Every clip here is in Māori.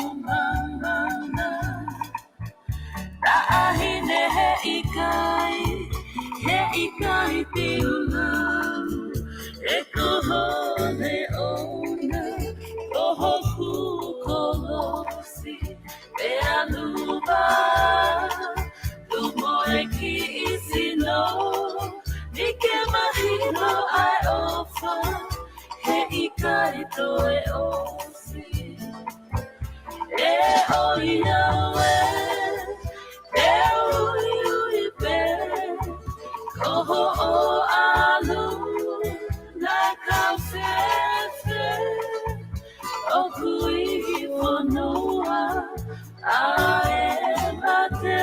mamana Rahine he ikai tiuna Eko hone ona Oho kukolosi Beanuba Lumoeki isino Nike mahino I offer He ikai toe osi E o iawe E ui ui pe Koho o alu Na kaufefe O kui whanua Ae mate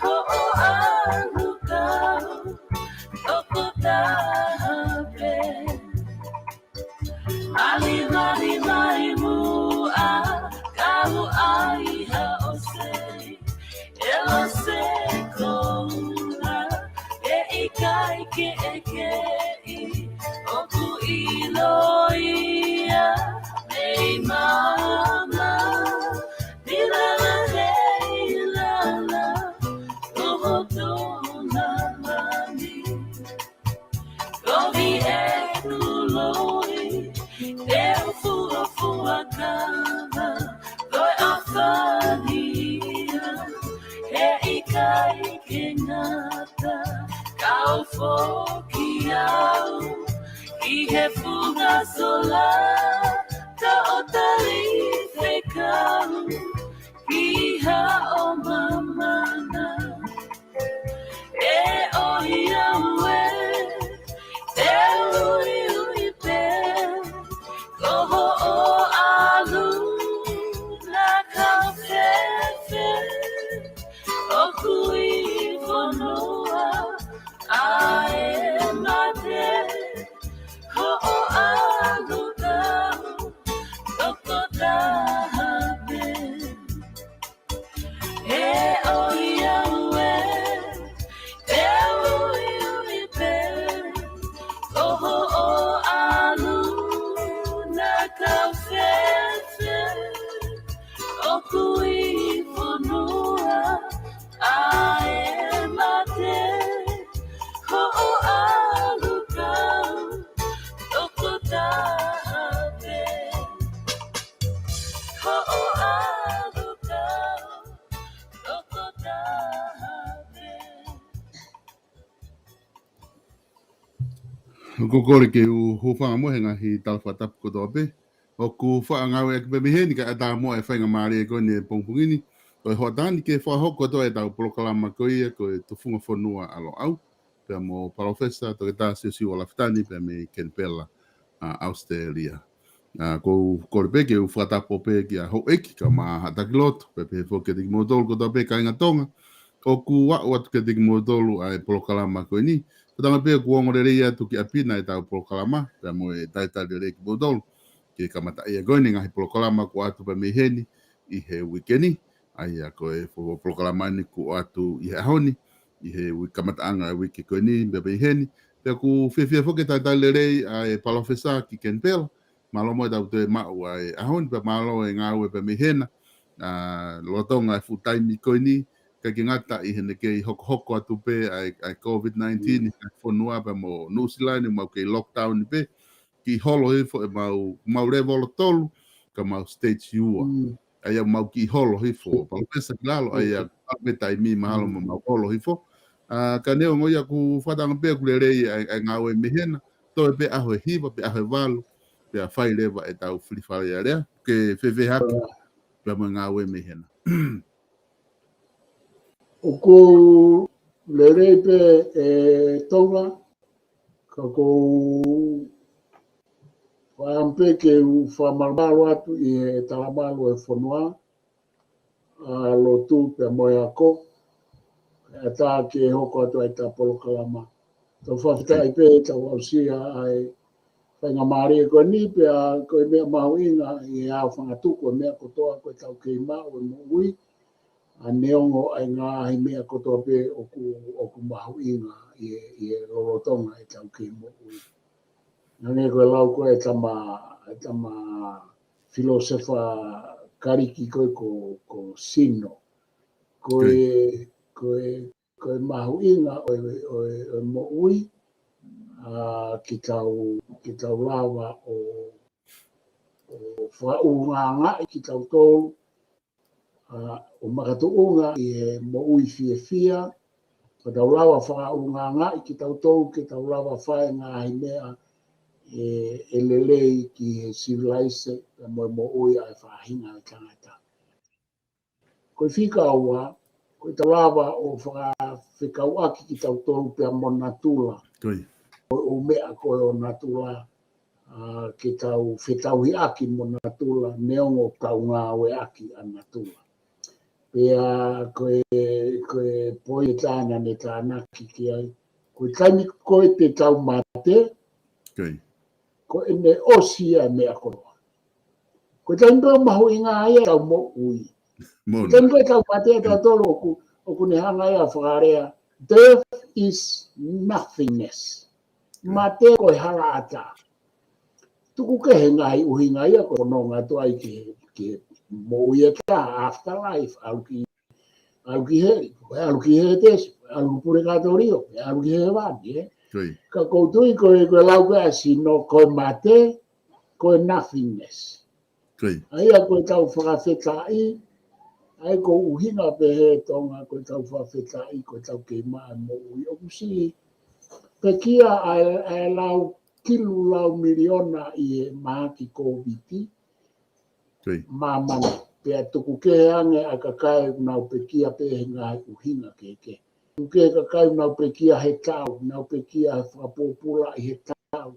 Ko o alu kau Toko tahape Ali mali mai mua Kau ai ha o se Elo se kouna E ikai ke eke I Oku iloia Nei mama Dilala hei lala Oho tona mani Govi e kuloi E fua fua kama Goi a whania He ikai ke ngata Kau foki au I he fuga sola Ta o tali whekau Ki ha o mamana E o iawe E ui ui pe Koho o alu Na kaufefe O kui whanua Ae mate Ho o alu kau Toko tahape E o iawe E ui ui pe Koho o alu Na kaufefe O kui whanua Ae mate Ho o alu kau Toko tahape Ho o alu kau Toko tahape Kokore ke u hofanga mo henga hi talfatap ko dobe. O ku fa ngawe ek be heni ka ata mo e fainga mari ko ne pongpungini. O ho tani ke fa hoko to e ta proklama ko ia ko to funga fonua alo au. Pe mo professor to ta si wala ftani pe me ken pela Australia. Ko korbe ke u fata pope ki a ho ek ka ma hata glot pe pe fo ke dik modol ko dobe ka inga tonga. O ku wa wat ke dik modolu ai proklama ko ni. Tanga pe ku ngore ria tu ki apina e tau proklama pe mo e taita de ki bodol ki kamata ia goni ngai proklama ku atu pe meheni I he weekeni ai a ko e fo proklama ni ku atu I he honi I he kamata anga wiki ko ni be meheni pe ku fe fo ke taita le rei ai palofesa ki kenpel malo mo tau te ma ai a honi pe malo e ngau pe mehena lotonga e futai mi ko ni ka ki ngata I hene ke hoko atu pe ai COVID-19 I whanua pe mo New Zealand mau ke lockdown pe ki holo hifo e mau revolo tolu ka mau stage ua ai au mau ki holo hifo pa pesa lalo ai a tai mi mahalo mau holo hifo ka neo ngoia ku whatanga pe ku lerei ai ngau e mehena to e pe aho e hiva pe aho e walu pe a whai lewa e tau whiwhare a rea ke whewhe haki pe mo ngau e mehena O ko lerei pe e tonga ka ko whampe ke u whamarmaro atu I e talamalo e whanua a lotu pe moe ako e tā ke hoko atu ai tā polokalama. Tau whawhitai pe tau ausia ai whainga maari e koe ni pe a koe mea mahuinga I a whangatuko mea kotoa koe tau kei mau e mo ui a neongo ai ngā hi mea kotoa pe o ku mahuinga I e lorotonga e tau kei mo ui. Nange koe lau koe tama filosofa kariki ko sino. Koe mahuinga o mo ui ki tau lava o whaunga ki tau tōu o makatuunga i mo ui fia ko tau lawa whaunga ki tau tōu ki tau lava whae ngā hi mea e lelei ki he civilise mo ui ai whahinga i tangata. Koe whika aua, koe tau lava o whekau aki ki tau tōu pia mo natula. O mea koe o natula ki tau whetauhi aki mo natula, neongo tau ngā oe aki a natula. Pea koe poi tāna ne tāna ki ai. Koe taimi koe te tau mate, koe ne osia mea koroa. Koe taimi koe mahu inga aia tau mo ui. Koe taimi koe tau mate tau tolo oku ne hanga ia whakarea. Death is nothingness. Mate koe hara ata. Tuku ke he ngai uhinga ia ko no ngatu ai ke mo ia ta afterlife au ki he tes au pure katorio au ki he va ka ko tui ko lau ka sino ko mate ko nothingness ai ko tau whakawheta ai ko uhinga pe he tonga ko tau whakawheta ko tau ke maa mo ui o kusi pe kia ai lau kilu lau miliona i e maha ki COVID. Mamana, pea tuku ke ange a kakai nau pe kia pe he ngai uhinga keke. Tuku ke kakai nau pe kia he tau, nau pe kia he whakapopula i he tau.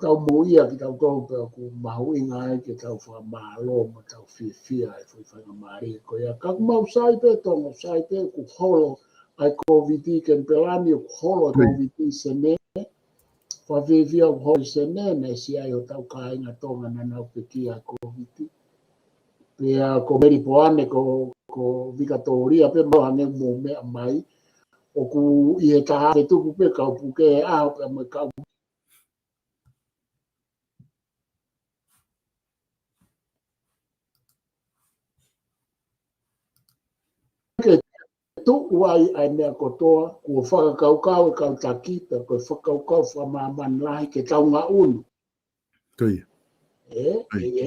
Tau moia ki tau tau pe aku mahu inga ai ke tau whakamalo ma tau fia e whainga maari. Ko ia kaku mau sai pe tongo, sai pe ku holo ai COVID ken pelani ku holo COVID sene. Whawewhia o hoi se nene si ai o tau kāinga tonga na nau pe kia COVID. Pea ko meri poane ko vikatoria pe mohange mo mea mai. O ku i he taha te tuku pe kau puke e aho pe me kau. Tuku ai mea kotoa, kua whakakaukau e kau takita, koe whakaukau whamaman lahi ke tau ngā unu.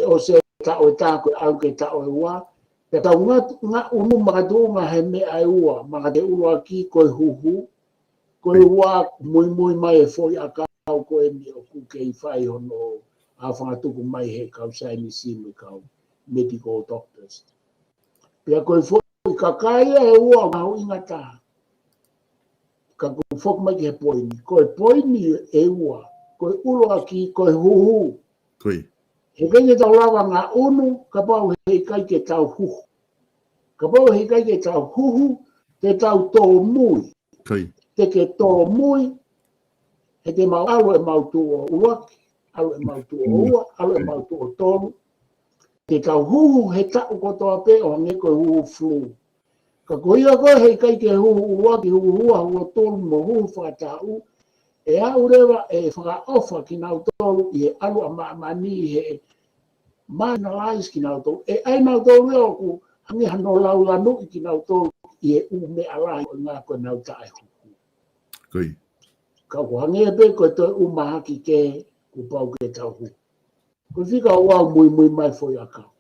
O se tau e tā koe au ke tau e ua, pe tau ngā unu makatunga he mea e ua, makate ua ki koe huhu, koe ua mui mai e foi a kau koe ni o kuke i whai hono a whangatuku mai he kau saini sime kau medical doctors. Pea koe foi ka kaya e ua mahu ingata. Ka koe whok mai ke poini. Koe poini e ua. Koe uloa ki koe huhu. He kenge tau lawa ngā unu, ka pau he kai ke tau huhu. Ka pau he kai ke tau huhu, te tau tō mui. Te ke tō mui, he te mau alo e mau tū o uaki, alo e mau tū o ua, alo e mau tū o tōru. Te tau huhu he tau kotoa pe o nge koe huhu flu. Ka koia koe hei kai ke huhu uaki huhu hua hua tolu mo huhu whakatau. E au rewa e whakaofa ki nau tolu i he alu a maamani he marginalized ki nau tolu. E ai nau tolu reo ku hangi hano lau lanu i ki nau tolu i he ume alahi o ngā koe nau tae huhu. Ka ko hangi e pe koe toi umahaki ke ku pau ke tau huhu. Koe whika uau mui mai foi a kau.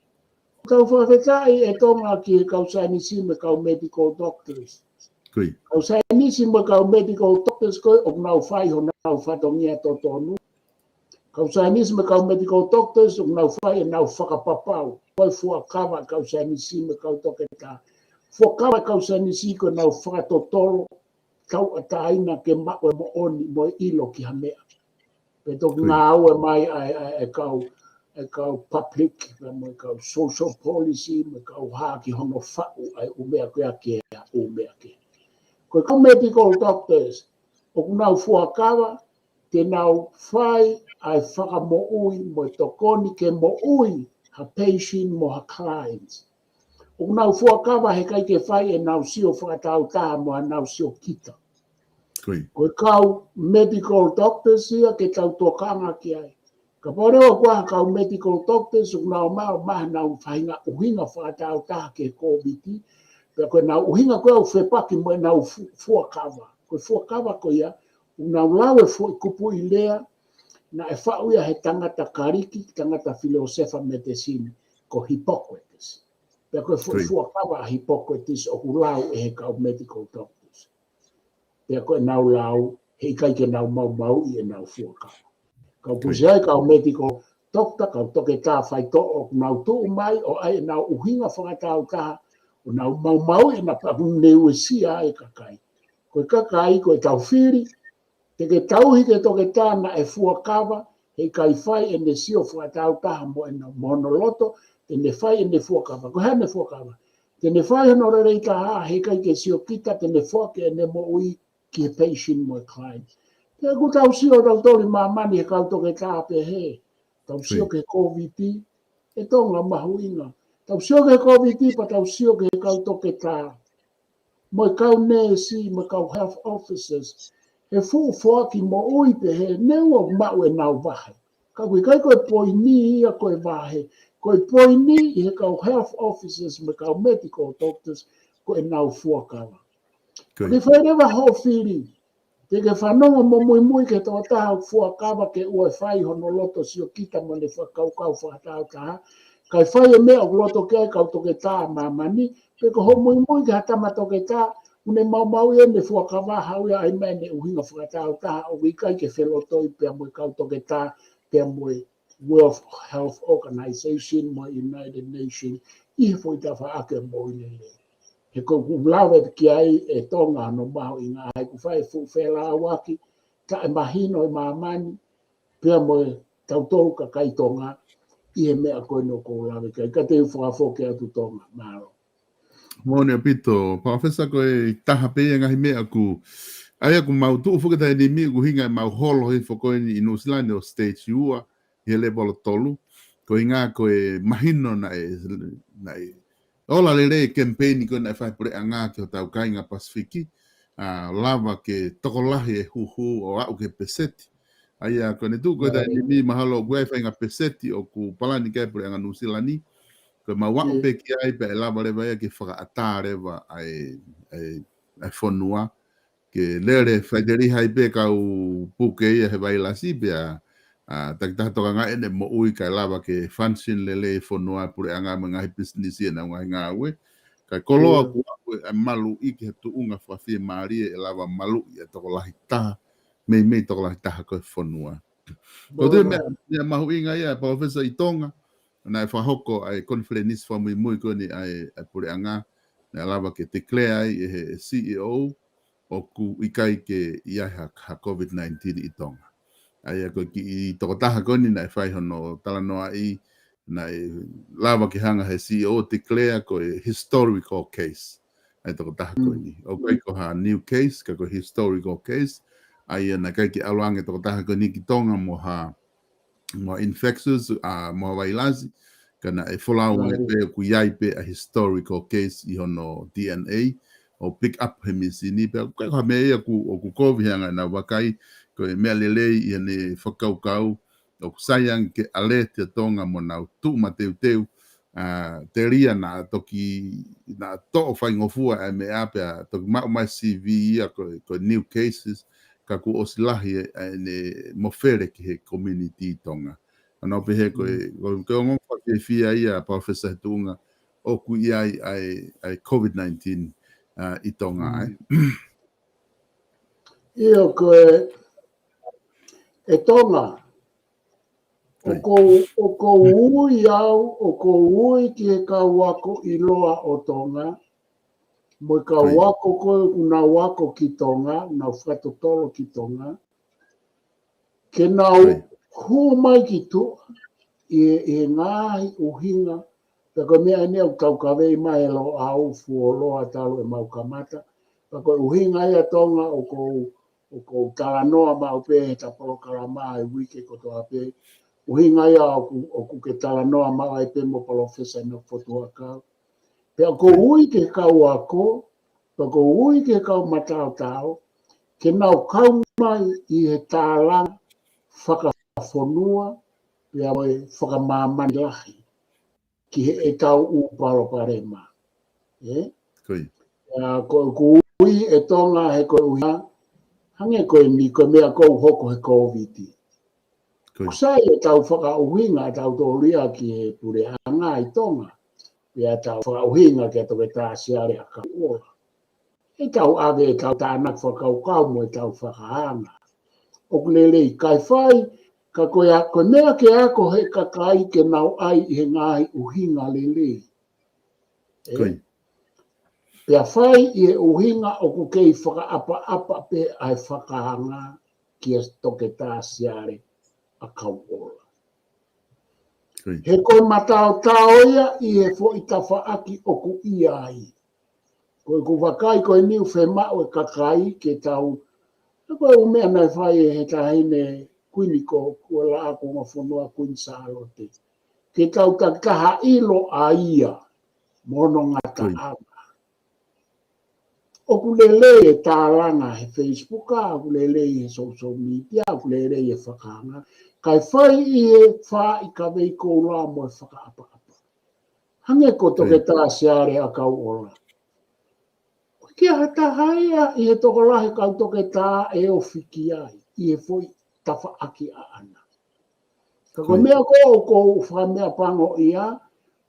Kau whawhetai e tonga ki he kau sainisi me kau medical doctors. Kau sainisi me kau medical doctors koe o nau whai ho nau whatongia to tonu. Kau sainisi me kau medical doctors o nau whai e nau whakapapau. Koe fuakawa kau sainisi me kau toketa. Fuakawa kau sainisi koe nau whakatotoro. Kau ataina ke mawe mo oni mo ilo ki hamea. Peto ngā au e mai e kau public, me kau social policy, me kau haki hono whau ai umea kia ke umea ke. Koe kau medical doctors, o kunau fuakawa, te nau whai ai whaka mo ui, mo tokoni ke mo ui, ha patient mo ha clients. O kunau fuakawa he kai ke whai e nau sio whakatau taha mo ha nau sio kita. Koe kau medical doctors ia ke tau tokanga ki ai. Ka pōreo kua kau medical doctors o nau maha nau whainga uhinga whakatau taha ke COVID. Pea koe nau uhinga koe au whepaki mo nau fuakawa. Koe fuakawa koe ia, nau lawe kupu i lea, na e whau ia he tangata kariki, tangata Philosopher medicine, ko Hippocrates. Pea koe fuakawa a Hippocrates o kulau e he kau medical doctors. Pea koe nau lau, he kai ke nau mau i e nau fuakawa. Kau pusai kau medical doctor, kau toke tā whai to o nau tuu mai, o ai nau uhinga whakatau taha, o nau mau e na papu neu e sia e kakai. Koe kakai, koe tau whiri, te ke tauhi ke toke tā na e fuakawa, he kai whai e ne sio whakatau taha mo e na monoloto, te ne whai e ne fuakawa. Koe hea ne fuakawa. Te ne whai hano rei taha, he kai ke sio kita, te ne fuake e ne mo ui ki he patient mo e client. Te ku tau sio tau tori mamani he kau toke tā pe he. Tau sio ke COVID, e tonga mahuinga. Tau sio ke COVID, pa tau sio ke kau toke tā. Mo kau nesi, mo kau health officers. He fuaki mo ui pe he, neu o mau e nau vahe. Ka kui kai koe poini ia koe vahe. Koe poini i he kau health officers, mo kau medical doctors, koe nau fuakawa. Ni whaerewa ho whiri. Te ke whanonga mo mui ke tō taha fuakawa ke ua whai hono loto sio kita mo ne whakau whakatau taha. Kai whai e mea o loto ke ai kau toke tā mamani. Te ko ho mui ke hatama toke tā. Une mau e ne fuakawa hau ia ai mea ne uhinga whakatau taha. O wikai ke whelotoi pia mo kau toke tā. Pia mo World Health Organization, mo United Nations. Ihe fwoi ta whaake mo i le. He ko lawe ki ai e tonga no maho i ngā hei ku whai whela awaki, ka e mahino i mamani, pia mo tautou ka kai tonga, i he mea koe no ko lawe kai, ka te whakafo ke atu tonga, maro. Mone apito, Professor koe taha pea ngahi mea ku, ai aku mau tuu whukatai ni mi ku hinga mau holo hei whakoini i New Zealand o stage ua, i he lebolo tolu, ko i ngā koe mahino na e ola le campaign ko na fai pre anga ke tau kai nga Pasifiki lava ke tokolahi e huhu o au ke peseti aia ko ne tu ko da ni mahalo gwe fai nga peseti o ku palani ke pre anga nusilani ko ma wa pe ki ai pe lava le vai ke fa atare va ai fonua ke lere federi hai pe ka u puke e vai la si pe tak toka nga ene mo ui kai lava ke function lele fonua pure anga ngai business ina nga we kai koloa ku malu i ke tu unga fa fi mari e lava malu e to la hita me to la hita ko fonua ko de me mahu inga ia professor Itonga na fa hoko ai conference fa muy ko ni ai pure anga na lava ke declare ai CEO o ku ikai ke ia ha COVID-19 Itonga ai ko ki to taha koni na fai hono tala noa I na lava ki hanga he CEO declare ko historical case ai to taha koni o ko ha new case ka ko historical case ai na kai ki alange to taha koni ki tonga mo infectious mo vailazi kana e folau pe ku yai pe a historical case I hono DNA o pick up hemisini pe ko ha me ku o ku COVID hanga na wakai ko me lele I ne whakaukau o sayang ke alete tonga mo na tu mateu te ria na toki na to fai ngofua e me apea to ma CV ko new cases ka ku osilahi ne mofere ki he community tonga ana pe he ko ngon fa ke fia ia professor tunga o ku ai COVID-19 I tonga ai Io ko e tonga o ko ui au o ko ui ki e ka wako I loa o tonga mo ka wako ko una wako ki tonga na whatotolo ki tonga ke nau hu mai ki tu e ngai uhinga ta ko mea ne o kau kawei mai lo au fu loa talo e mau kamata ta ko uhinga ia tonga o ko talanoa ma pe ta polo kalama I wiki ko to ape uhinga ia o ku ke talanoa ma ai pe mo professor no foto aka pe ko ui ke kau ako pe ko ui ke kau matao tao ke nau kau mai I he talang whakafonua pia mo whakamāmani lahi ki he tau uparo parema. Koi. Ko ui e tonga he ko uia, hange koe ni koe mea kou hoko he COVID. Kusai e tau whakauhinga tau tōria ki he pure hanga i tonga. Pia tau whakauhinga ke toke tāsiare a ka ua. E tau ave e tau tānak whakaukau mo e tau whakahanga. O kulele i kai whai, ka koe mea ke ako he kakai ke nau ai i he ngahi uhinga lele. Koi. Pea whai i e uhinga o ku kei whakaapa pe ai whakahanga ki e toke tāsiare a kauola. He koe matao taoia i e fo i tawhaaki o ku iai. Koe ku wakai koe niu whemau e kakai ke tau. Koe umea nei whai e he tahine kuini ko kua la ako ngā whanua kuini sālote. Ke tau takaha ilo a ia mono ngata ama. O kulele e tāranga he Facebook, o kulele e social media, o kulele e whakanga. Kai whai i e wha i ka wei kou la mo e whakaapa-apa. Hange ko toke tāsiare a kau ola. Kia hata haia i he toko lahi kau toke tā e o whiki ai, i e fwoi tawha aki a ana. Ka koe mea ko whamea pango ia,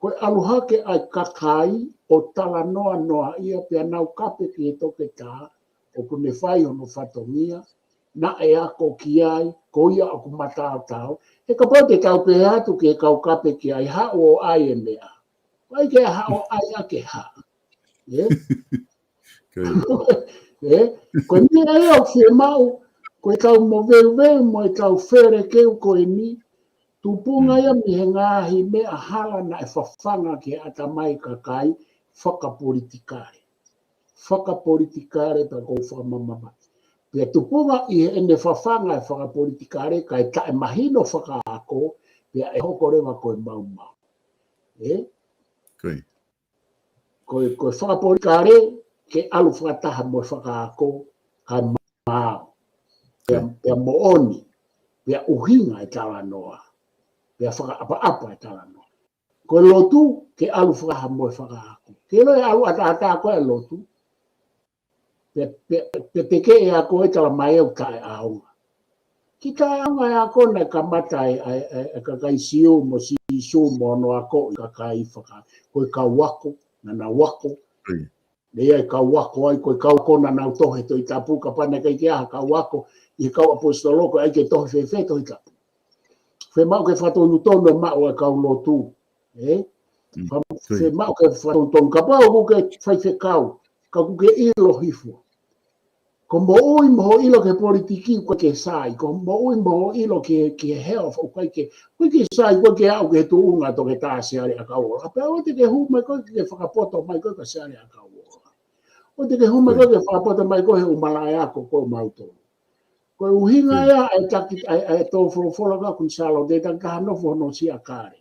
koe aluhake ai kakai o tala noa ia pia nau kape ki e toke tā, o kune whai ono whatongia, na e ako ki ai, ko ia o kumatao tau, e ka pote tau pe atu ki e kau kape ki ai ha o ai e mea. Wai ke ha o ai a ke ha. Koe mea e au whi mau, koe tau mo veu mo e tau where keu koe ni, tupunga ia mi he ngahi mea hala na e whawhanga ki ata mai kakai, whakapolitikare. Whakapolitikare ta kou whamamama. Pia tupunga i he ene whawhanga e whakapolitikare, kai ta e mahino whakaako, pia e hoko rewa koe mau. Koe whakapolitikare, ke alu whakataha mo whakaako, kai mau. Pia mooni, pia uhinga e tala noa. Pia whakaapa-apa e tala noa. Koe lotu, ke alu whakaha mo e whakaako. Ke loe alu ata koe lotu. Pia teke e ako e tala mai au tae aunga. Ki tae aunga e ako na kamata e kakai siu mo si siu mo no ako i kakai whaka. Koe ka wako, na wako. Lea e ka wako ai, koe kau kona nau tohe to i tapu, ka pane kai ke aha ka wako, i kau apostoloko ai ke tohe whewhe to i tapu. Whe mau ke whatonu tono e mau e kau lotu. Whe mau ke whatonu tono, ka pao kuke whaife kau, ka kuke ilo hifua. Ko mo ilo ke politiki koe ke sai, ko mo ilo ke health, o koe ke sai, koe ke au ke tuunga to ke tāsiare a kau. A pia o te ke hume koe ke whakapoto mai koe ka siare a kau. O te ke hume koe ke whakapoto mai koe he umalai ako koe mautono. Koe uhinga ia e taki e tō wholofola kun salo, te takaha nofo no sia kare.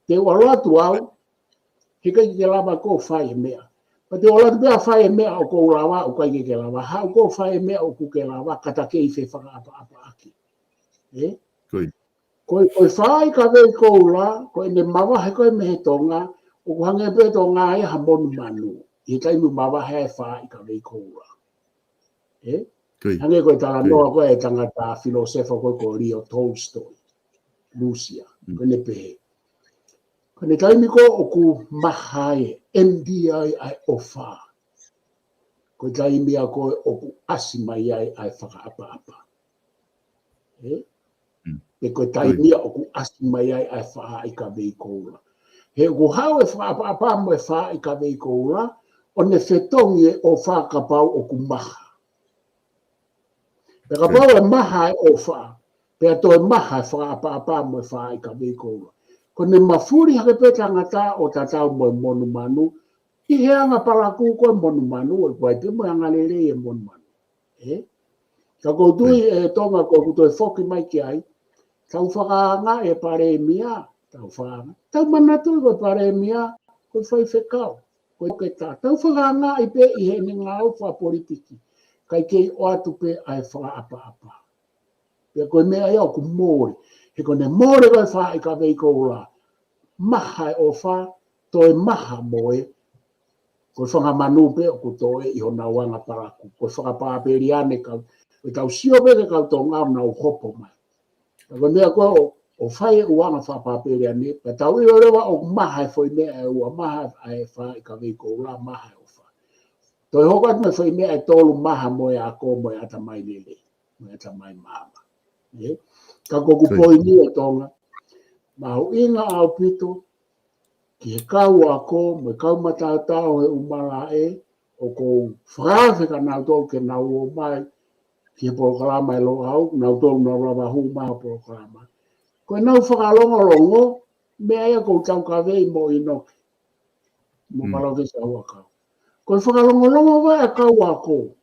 Te walatu au, he kai ke lama ko whai mea. Pa te walatu pia whai mea o kou lawa o kai ke lawa. Ha o kou whai mea o kuke lawa, kata ke i whi whakaapa aki. Koe whai ka vei kou la, koe ne mawa he koe mehe tonga, o kuhange pe tonga e ha monu manu. I kai mu mawa he whai ka vei kou la. Hange koe tala noa koe e tangata filosofa koe ko Leo Tolstoy, Lucia, koe ne pehe. Koe ne taimi ko o ku mahae, NDI ai ofa. Koe taimi a koe o ku asimai ai whakaapa-apa. E koe taimi a o ku asimai ai wha i ka vei koula. He ku hau e whakaapa-apa mo e wha i ka vei koula, o ne whetongi o whakapau o ku maha. Pea ka pau e maha e ofa, pea to e maha e whakaapa-apa mo e wha i ka vei koula. Ko ne mafuri hake pe tangata o tatau mo e monu manu, i heanga palaku ko e monu manu, e koe te mo e angalele e monu manu. Ka koutui e tonga ko kuto e whoki mai ki ai, tau whakaanga e pare mia, tau whakaanga. Tau manatu e pare mia, koe whai whekau, koe ke tā. Tau whakaanga i pe i he ni ngau wha politiki. Kai kei o atu pe ai whakaapa-apa. Pea koe mea iau ku mōri. he kone more vai wha I ka vei kou la. Maha o wha, toi maha moe, ko whanga manu pe o kutoe I hona wanga paraku. Ko whanga pāperi ane kau, e kau sio peke kau tō ngau na o hopo mai. Ko mea koe o whai uanga wha pāperi ane, pa tau I rewa o maha e whoi mea e ua maha e wha I ka vei kou la maha o wha. Toi hokat me whoi mea e tolu maha moe a ko moe ata mai lele, moe ata mai mama. Ka koku poi ni e tonga, mahu inga au pito, ki he kau a ko, me kau matātau he umala e, o ko whaawe ka nau tolu ke nau o mai, ki he porokalama e lo au, nau tolu nau rawa hu maha porokalama. Ko e nau whakalongo longo, mea ia kou tau ka vei mo inoki, mo malau ke sa hua kau. Ko e whakalongo longo vai a kau a ko,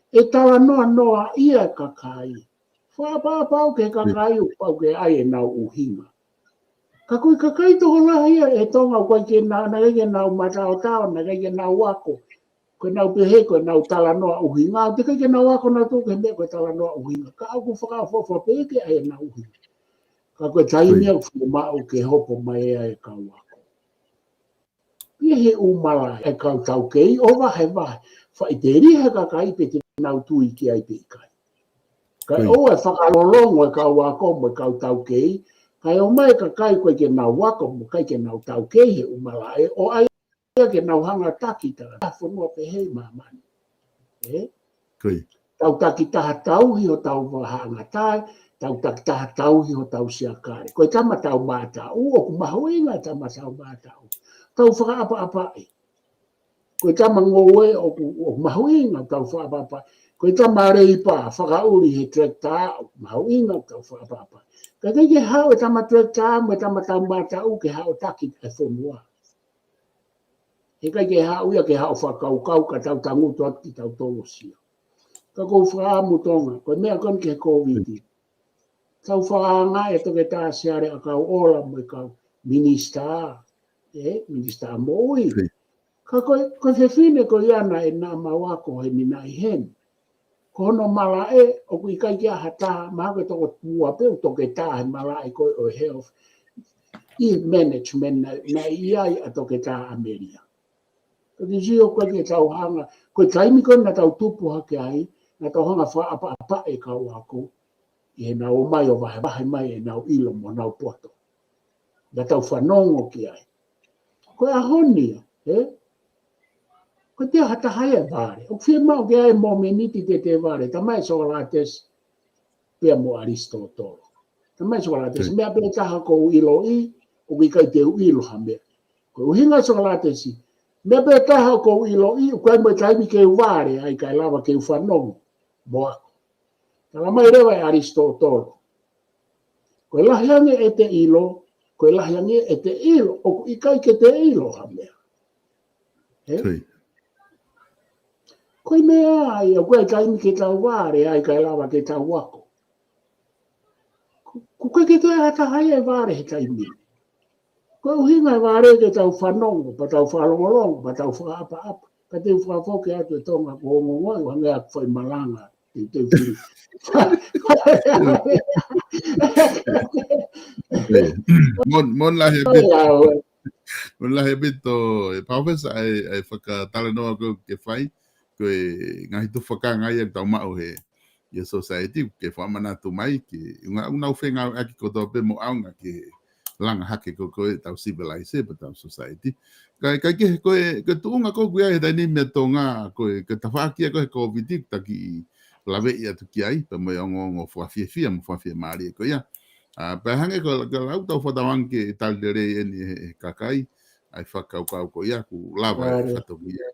e tala noa noa ia ka kai. Whaapapau ke ka kai u pau ke ai e nau uhinga. Ka koe ka kai toho laha ia e tonga koe ke nau, nage ke nau matao tao, nage ke nau wako. Koe nau pehe, koe nau tala noa uhinga. Te kai ke nau wako nau tō ke mea koe tala noa uhinga. Ka au ku whakawhawha pehe ke ai e nau uhinga. Ka koe taimi au whumau ke hopo mai e kau wako. Pia he umala e kau tau kei, o wahe wahe. Whai te riha ka kai pe te nau tui ki ai pe i kai. Kai o e whakalolongo e kau wako mo e kau tau kei, kai o mai ka kai koe ke nau wako mo kai ke nau tau kei he umala e, o ai ke nau hanga taki tala, whanua pe hei mamani. Tau taki taha tauhi o tau wahanga tai, tau taki taha tauhi o tau siakare. Koe tama tau mātau, o ku mahoinga tama tau mātau. Tau whakaapa-apa e. Koe tama ngoe o ku mahoinga tau whakaapa-apa. Koe tama reipa, whakauri he trekta, mahoinga tau whakaapa-apa. Ka ke hao e tama trekta, me tama tau mātau ke hao taki e whonua. He kai ke hao ia ke hao whakaukau ka tau tangutu atu ki tau tolo sia. Ka kou whaamu tonga, koe mea kon ke COVID. Tau whaanga e toke tā seare a kau ola mo i kau minister, minister moi. Ka koe whewhine ko iana e nā mawako he ni nai hen. Ko hono mala e, o kui kai kia hata, maha koe toko tua peo toke tā he mala e koe o health. I management na iai a toke tā Ameria. Ka ki si o koe ke tau hanga, koe taimi koe na tau tupu hake ai, na tau hanga whaapa e kau ako. I he nau mai o wahe mai e nau ilo mo nau poto. Na tau whanongo ki ai. Koe ahonia, koe te hata hai e vare. O whia mau ke ai mo meniti te vare, ta mai Socrates pia mo Aristotolo. Ta mai Socrates, mea pia taha ko ilo i, o ki kai te ilo ha mea. Koe uhinga Socrates i, mea pia taha ko ilo i, o kai mo taimi ke vare, ai kai lava ke whanongo. Moako. Tala mai rewa e Aristotolo. Koe lahiange e te ilo, koe lahiange e te ilo, o ku ikai ke te ilo ha mea. Koe mea ai, o koe taimi ke tau ware, ai kai lava ke tau wako. Ko koe ke te hata hai e ware he taimi. Koe uhinga e ware ke tau whanongo, pa tau whalongolongo, pa tau whaapa-apa. Ka te whaafoke atu e tonga ko ngongoi, whange ak whai malanga. Mon lahe bito e professor ai whakatala noa ko ke whai ko e ngahi tu whakanga ia tau mao he ia society ke whamana tu mai ki unau whenga aki ko tō pe mo aunga ki langa hake ko e tau civilise pa tau society kai ke ko e tuunga ko kuia e taini me tonga ko e ke tawhakia ko he COVID taki lawe ia tu ki ai pa mo ongo whawhia mo whawhia maari ko ia pa hange ko lau tau whatawang ke tal dere e kakai ai whakaukau ko ia ku lawa e whatawu ia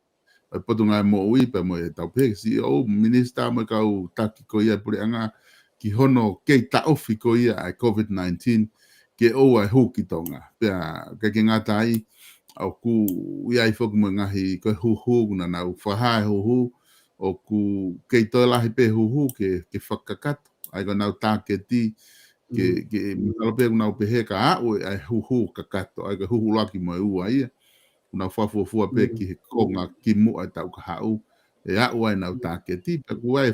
ai potunga mo ui pa mo e tau pe CEO minister mo kau taki ko ia pure anga ki hono kei taofi ko ia ai COVID-19 ke o ai huki tonga pea ke ngata ai au ku ia i foku mo ngahi ko huhu na nau whahae huhu o ku kei toi lahi pe huhu ke whakakato ai ko nau tāketi ke malope nau pe he ka au ai huhu kakato ai ko huhu laki mo ua ia nau whafua pe ki he konga ki mu ai tau ka hau e a ua na taketi pe ku ai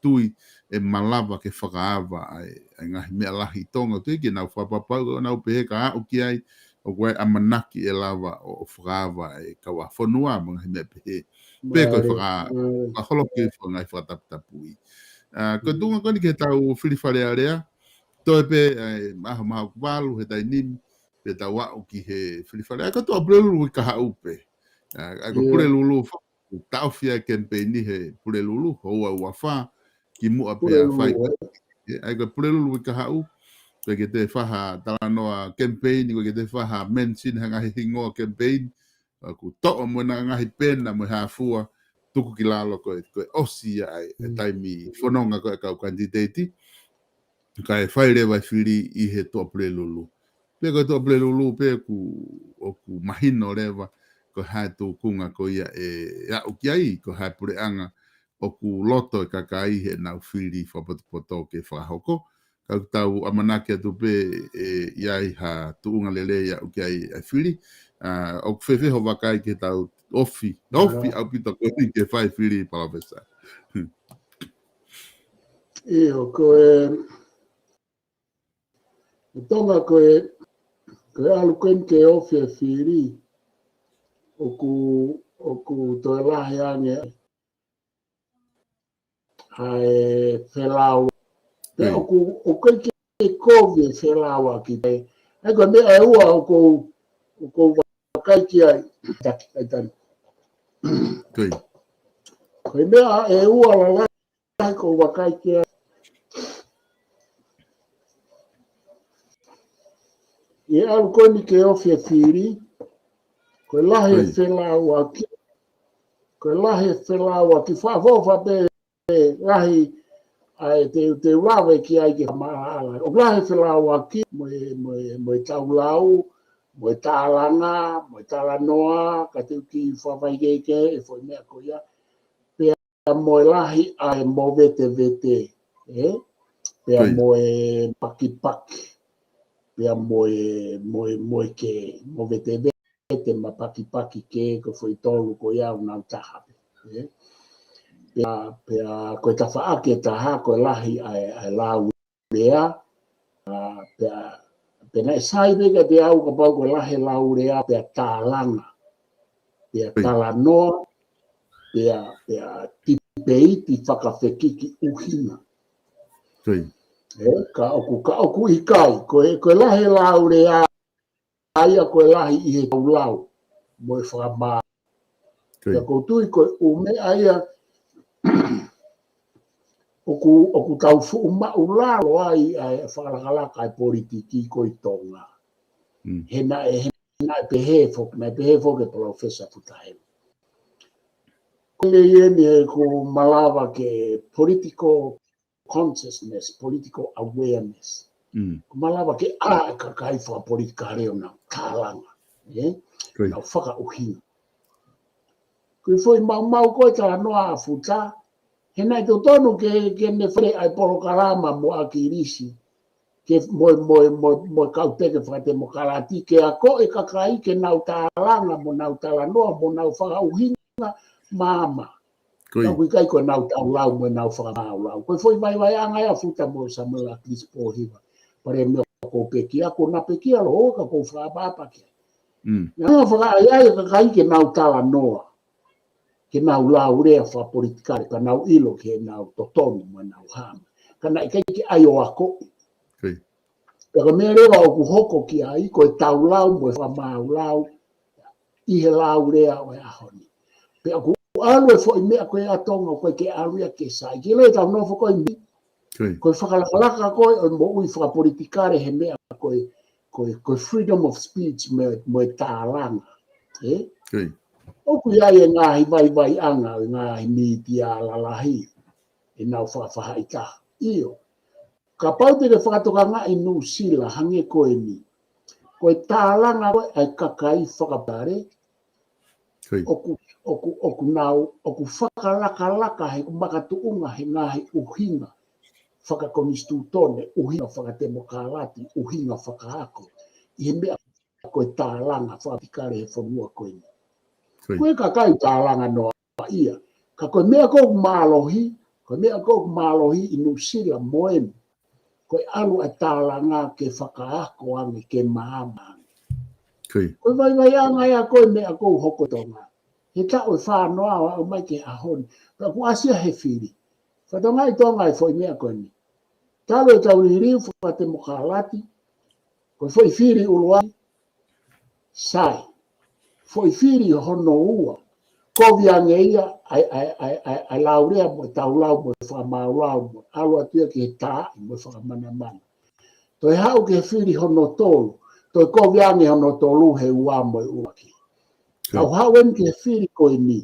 tui e malava ke whakaava ai ngahi mea lahi tonga tui ki nau whapapau nau pehe ka au ki ai o koe amanaki e lava o whakaava e kawa whanua mga mea pehe pe koe whakaholo ke whangai whakataputapui ko tunga koni ke tau whiriwhare area toi pe maha maha kuwalu he tai nimi pe tau wau ki he whiriwhare a katoa prelu i kaha upe a ko prelu tau fia campaign ni he prelu hoa wafa ki mua pe a whai ai ko prelu i kaha upe ko ke te whaha talanoa campaign ko ke te whaha mention hanga he hingoa campaign ku to'o mo na ngahi pena mo hafua tuku ki lalo ko osi ai taimi whanonga ko e kau candidate ka e whai rewa whiri i he toa prelulu. Pe ko toa prelulu pe ku mahino rewa ko hai tō kunga ko ia e au ki ai ko hai pure anga o ku loto e kakai he nau whiri whapotopoto ke whahoko. Kau tau amanaki atu pe iai ha tuunga lele ia au ki ai e whiri. O ku whewheho wakai ke tau ofi au pita ko ni ke whai whiri palavesa. Io, tonga koe alu ken ke ofi e whiri o ku toi lahi ange ai whelau. Pe o koe ke kovi e whelau aki te. E koe mea e ua o ko wakai ki ai. Koe mea e ua la lai ko wakai ki ai. I alu koni ke ofi e whiri, koe lahi e whelau aki, whaafofa pe lahi te urawe ki ai ki hamaala. O lahi whelau aki, mo e taulau, mo e tālanga, mo e tālanoa, ka te uki whawaigeike e whoi mea koia, pea mo e lahi ai mo vete, pea mo e paki, pea mo vete ma paki ke ko foi tolu ko ia una taha pea ko ta fa ke taha ko lahi ai lau rea pea na sai de ke au ko pa ko lahi lau rea pea talanga pea talanoa pea ti whakawhekiki uhina ka oku i kai, koe lahi lau rea aia koe lahi i he taulau, mo e whakamā. Ia koutui koe ume aia oku tau whuumau lalo ai whakalakalaka e politiki koe tonga. Hena e pehefok e profesa putahe. Koe ieni e ko malawa ke political consciousness, political awareness. Malawa ke kakai wha politika reo na tālanga. Na whaka uhina. Koe foi mau koe tā noa a futa. He nai tō tonu ke ne whare ai polokarama mo a ki risi. Ke mo kauteke whakate mo karati. Ke a ko e kakai ke nau tālanga mo nau tālanoa mo nau whaka uhina māma. Nau kui kai koe nau taulau mo nau whakamaulau. Koe foi vai angai a futa mo Samuel Aklis Pōhiwa. Pare mea ko pekia, ko na pekia lo oka ko whaapapa kia. Nga whakaaiai kakai ke nau tala noa. Ke nau lau rea wha politikare, ka nau ilo ke nau totonu mo nau hama. Ka nai kai ke ai o ako. Peka mea rewa o ku hoko ki ai, ko e tau lau mo e whamaulau, i he lau rea o e ahoni. Pea ku alu e fo i mea koe atonga koe ke aluia ke sai. Ki le tau nofo koe mi. Koe whakalakalaka koe o mo ui whakapolitikare he mea koe freedom of speech mo e tālanga. Oku iai e ngāhi vai anga, e ngāhi miti a lalahi, e nau whakahaita. Io, ka paute ke whakatokanga i New Zealand, hange koe ni. Koe tālanga koe ai kakai whakapare, oku whakalakalaka he makatuunga he ngahi uhinga whakakonistutone, uhinga whakatemokarati, uhinga whakahako. I he mea koe tālanga whakatikare he whanua koe ni. Koe kakai tālanga noa ia. Ka koe mea kou mālohi, koe mea kou mālohi inu sila moen, koe alu ai tālanga ke whakaako ange ke maama. Koe vai anga ia koe mea kou hoko tonga. He tau e whānoa o mai ke ahoni. Ka ku asia he whiri. Whatonga i tonga e whoi mea koe ni. Talo e tau ririu whakate mokalati, koe whoi whiri uruai, sai. Whoi whiri hono ua. Kovi ange ia ai laurea mo tau lau mo whamau lau mo. Alu atua ki he tā mo whakamana mana. Toi hau ke whiri hono tolu. Toi kovi ange hono tolu he ua mo uaki. Tau hau en ke whiri koe ni.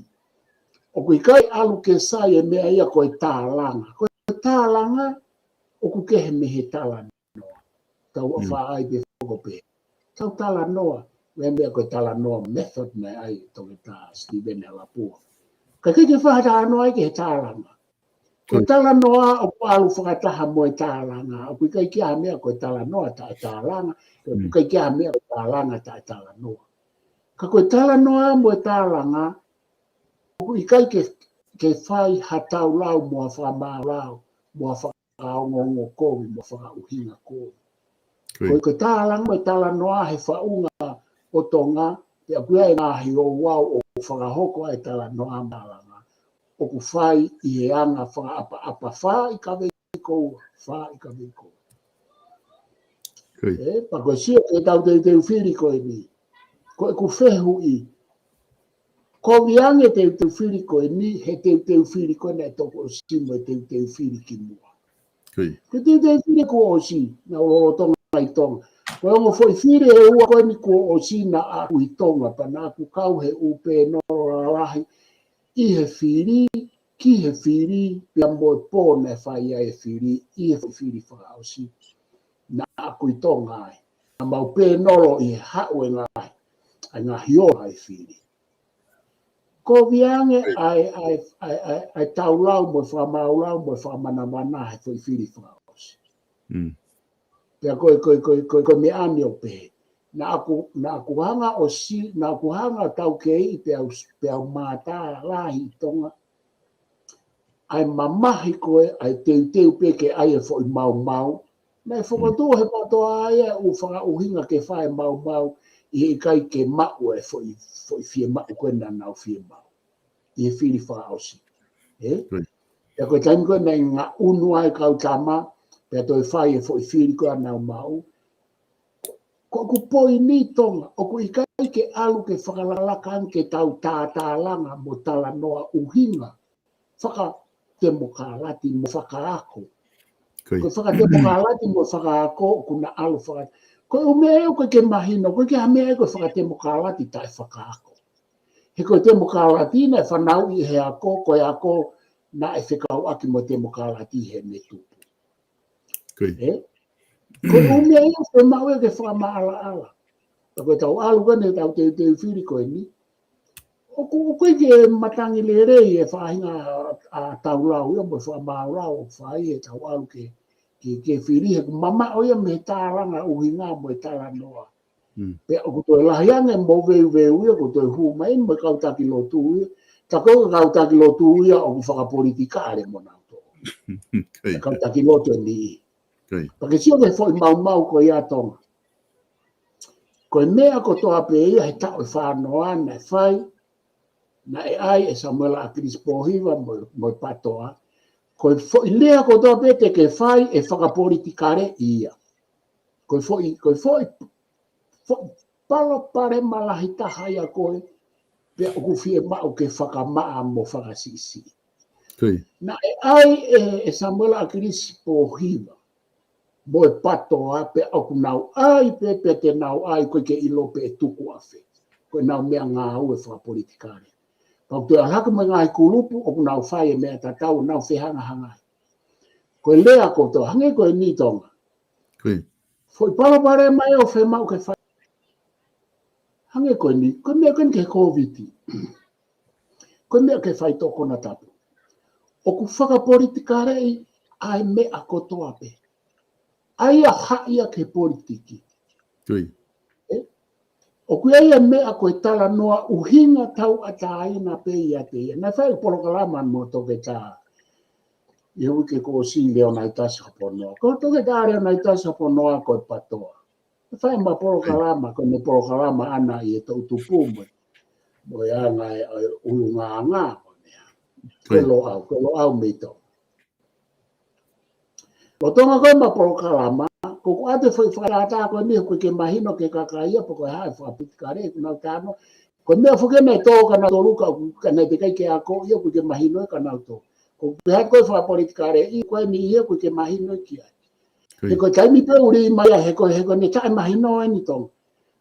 O kui kai alu ke sai e mea ia koe tālanga. Koe tālanga, o ku kehe me he tala noa. Tau o wha ai pe whokope. Tau tala noa. Mea mea koe tala noa method mai ai toke tā Stephen Halapua. Ka keke whahata noa ai ke he tālanga. Koe tala noa o alu whakataha mo e tālanga. O kui kai kia mea koe tala noa ta e tālanga. O kai kia mea koe tālanga ta e tala noa. Ka koe tala noa mo e tālanga. O kai ke whai hatau lau mua whamau lau. Mua whakaongongo kowi mua whakauhinga kowi. Koe tālanga mo e tala noa he whaunga o tonga, te apua e ngahi o wau o whakahoko ai tala noa malanga. O ku whai i e anga whakaapa wha i ka vei kou, wha i ka vei kou. Pa koe sia ke tau te whiri koe ni. Koe ku whehu i. Ko viange te whiri koe ni, he te whiri koe nei toko o simo e te whiri ki mua. Ko te whiri ko o si, na o tonga i tonga. Koe ongo foi whiri e ua koe ni ko o si na aku i tonga, pa na aku kau he upe no rahi. I he whiri, ki he whiri, pia moe pōne whai ai he whiri, i he whiri whakao si. Na aku i tonga ai. Na mau pē noro i he hau e ngai, ai ngā hioa ai whiri. Ko viange ai tau lau mo whamau lau mo whamanamana he foi whiri whakao si. Pea koe me ani o pe. Na aku hanga o si, na aku hanga tau kei pea mātā lahi i tonga. Ai mamahi koe, ai teu pe ke ai e foi mau. Na e whakatua he patoa ai e u whakauhinga ke whae mau. I he kai ke mau e foi fie mau koe na nau fie mau. I he whiri whakaosi. Pea koe taimi koe nei ngā unu ai kau tama, pea toi whai e foi whiri koe nau mau. Ko ku poi ni tonga, o ku i kai ke alu ke whakalalakan ke tau tālanga mo tala noa uhinga. Whaka demokalati mo whakaako. Ko whaka demokalati mo whakaako, kuna alu whaka. Ko umeo koe ke mahino, koe ke hamea koe whaka demokalati tai whakaako. He koe demokalati na e whanau i he ako, koe ako na e whekau aki mo demokalati he me tupu. Ko umea ia koe mau e ke whakamaala. Koe tau alu kane tau te whiri koe ni. O koe ke matangi le rei e whahinga a tau lau ia mo whamau lau whai e tau alu ke whiri he mama o ia me tālanga uhinga mo e tala noa. Pea o kutoe lahiange mo veu ia kutoe humai mo kau taki lotu ia. Tako kau taki lotu ia o whakapolitikare mo nau to. Kau taki lotu e ni. Pake sio ke foi mau ko ia tonga. Ko mea ko toa pe ia he tau e whanoa na whai. Na e ai e Samuel Akris Pohiva mo patoa. Ko foi lea ko toa pe te ke whai e whakapolitikare ia. Ko foi palo pare malahi taha ia koe. Pea o kufie mau ke whakamaa mo whakasisi. Na e ai e Samuel Akris Pohiva. Mo e patoa pe aku nau ai pe te nau ai koe ke ilo pe e tuku afe. Koe nau mea ngā au e whakapolitikare. Pau te ahaka mo ngā kulupu oku nau whai e mea tatau nau whihanga hangai. Koe lea ko to hange koe ni tonga. Foi palapare mai o whe mau ke whai. Hange koe ni, koe mea koe ke COVID. Koe mea ke whai toko na tapu. Oku whakapolitikare ai mea kotoa pe. Ai a haia ke politiki. O kuia ia mea koe tala noa uhinga tau ataina pe ia te ia. Na whai polokalama mo toke tā. I huke ko si leo nai tasi haponoa. Ko toke tā reo nai tasi haponoa koe patoa. Na whai ma polokalama, koe me polokalama ana i e tau tupume. Mo ia ngai uunga ngā. Koe lo au me tau. Lo tonga koe ma polokalama, ko ate foi whakaata koe miho koe ke mahino ke kakaia po koe hae whakapitikare kuna tano. Koe mea whuke me tō kana tō luka ka nei te kai ke ako ia koe ke mahino e kana tō. Ko hae koe whakapitikare i koe mi ia koe ke mahino e kia. He koe taimi pe uri mai a he koe ne tae mahino e ni tō.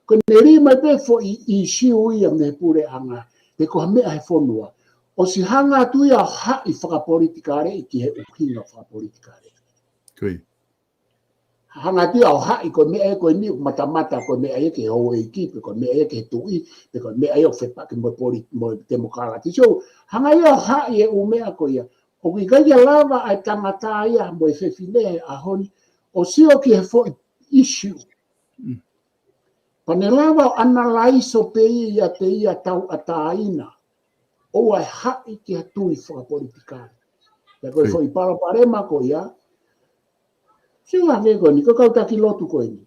Koe ne ri mai pe fo i siu ia me pure anga. He koe mea he whonua. O si hanga atu ia hai whakapitikare i ki he uhinga whakapitikare. Koe. Hanga ti au hai ko me e ko ni mata ko me e ke ho e ki ko me e ke tu I ko me e o fe pa ke mo poli mo demokrati so hanga ia hai e u me ko ia o ki ga ia lava ai tangata ia mo fe fine a hon o si o ki fo issue panelava analyze o pe ia te ia tau ataina o ai hai ki tu I fo politika ya ko fo I para parema ko ia si wa ke ko ni ko ka ki lotu ko ni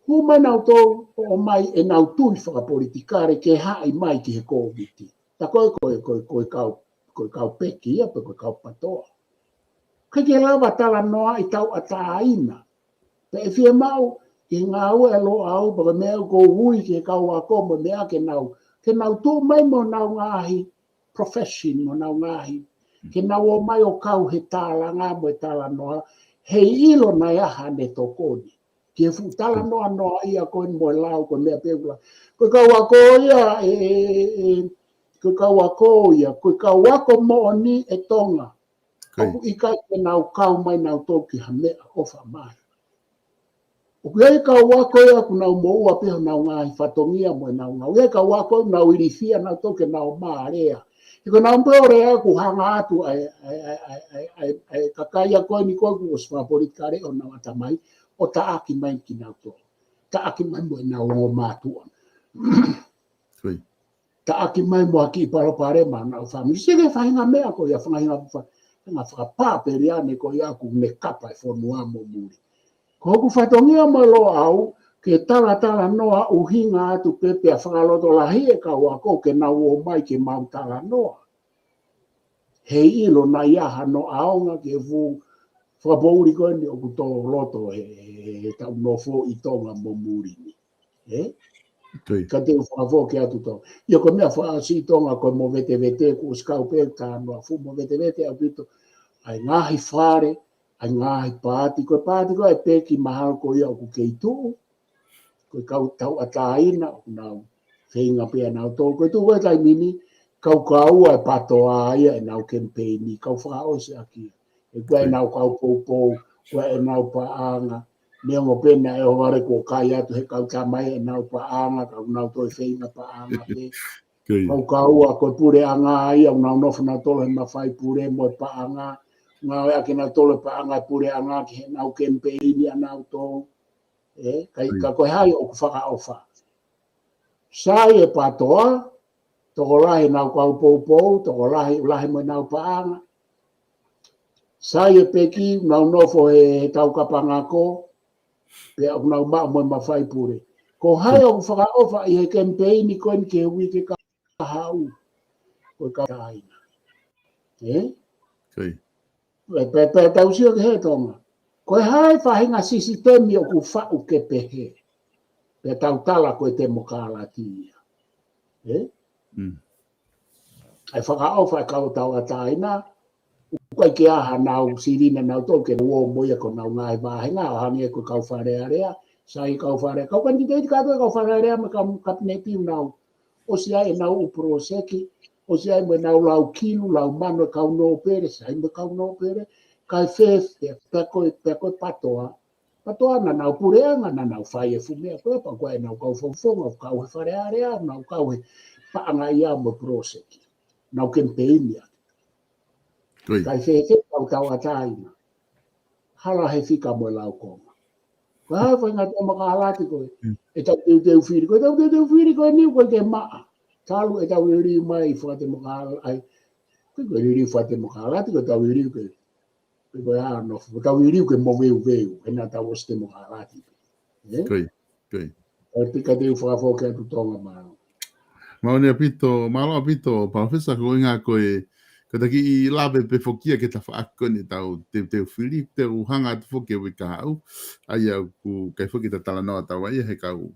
hu mai na to o mai e na tu I fa politikare ke hai mai ki ko biti ta ko ka peki ia ko ka pato ke ke lava tala noa I tau ataina pe e fie mau I ngā ue lo au pa me ko hui ke ka wa ko mo me ke nau tu mai mo nau ngahi profession mo nau ngahi ke nau o mai o kau he tala ngā mo tala noa hei ilo na ia hane tokoni. Ke futala noa ia koe mo lau koe mea pegula. Koe ka wako ia koe ka wako ia koe ka wako mo ni e tonga. Oku ika e nau kau mai nau toki ha mea ofa mai. Oku ia ka wako ia ku nau mo ua peho nau ngā whatongia mo nau ngā. Ia ka wako nau irifia nau toke nau maa rea. Iko nā mpore ku hanga atu ai kakaya koe ni koe ku osma politikare o nā atamai o taaki mai ki nā tō. Taaki mai mo nā o mātua. Taaki mai mo aki I paropare ma nā o whamiri. Sige whahinga mea ko ia whangahinga whakapāperi ane ko ia ku me kapa e whonua mo muri. Ko hoku whatongia mo lo au ke tala noa uhinga atu pepe a whakaloto lahi e ka wako ke nau o mai ke mau tala noa. Hei ilo na iaha no aonga ke vu whapouri koe ni o kuto loto he tau no fo I tonga mo muri ni. Ka te whakafo ke atu tonga. Ia ko mea whaasi tonga koe mo vete ku skau pe ka noa fu mo vete au pito. Ai ngahi whare, ai ngahi pāti koe e peki mahal ko ia o ku keitu. Koe kau tau ataina o nau whenga pia nau tō. Koe tu koe tai mini, kau ai patoa ia e nau kempeini, kau whao se aki. E koe e nau kau poupou, koe e nau paanga. Mea ngo pena e hoare ko kai atu he kau tamai e nau paanga, kau nau toi whenga paanga pe. Kau koe pure anga ia, nau nofu nau tolo he mawhai pure mo e paanga. Ngau e ake nau tolo paanga pure anga ki he nau kempeini a nau tō. Ka koe hai o ku whakaofa. Sai e patoa, toko lahi nau kau poupou, toko lahi mo nau paanga. Sai e peki, nau nofo he tau kapanga ko, pe au nau maa mo mawhai pure. Ko hai o ku whakaofa I he kempeini koe ni ke hui ke kahau. Koe ka taina. Pe tau sio ke he tonga. Koe hai whahinga sisitemi o ku whau ke pehe. Pe tau tala koe te mokalatia. Ai whakaofa e kau tau ataina. Koe ke aha nau sirina nau tō ke uo moia ko nau ngai wahinga. O hangi e koe kau wharearea. Sai kau wharea. Kau kandidate katoe kau wharearea me kau kapineti nau. O si ai nau uproseki. O si ai me nau lau kilu, lau mano kau no pere. Sai me kau no pere. Kai fefe, pe koe patoa. Patoa na nau pureanga, na nau whai e fumea koe, pa koe nau kau whongwhonga, kau he wharearea, nau kau he paanga ia mo proseki. Nau kempeini ake. Kai fefe, kau tau ataina. Hala he fika mo lau konga. Kai whainga te makahalati koe. e tau teu whiri koe, tau teu whiri koe niu koe ke maa. Talu e tau iri mai whate mokala, ai, koe iri whate mokala, tiko tau iri koe, koe no, tau iri koe mo veu, e nā tau oste mokala. Koe, koe. O tika teu whakawhoke atu tonga maa. Maone apito, malo apito, pawhesa ko inga koe, ka taki I lawe pe fokia ke ta whaako ni tau te whiri, te uhanga atu whoke wi ka hau, ai au ku kai whoki ta tala noa tau ai he kau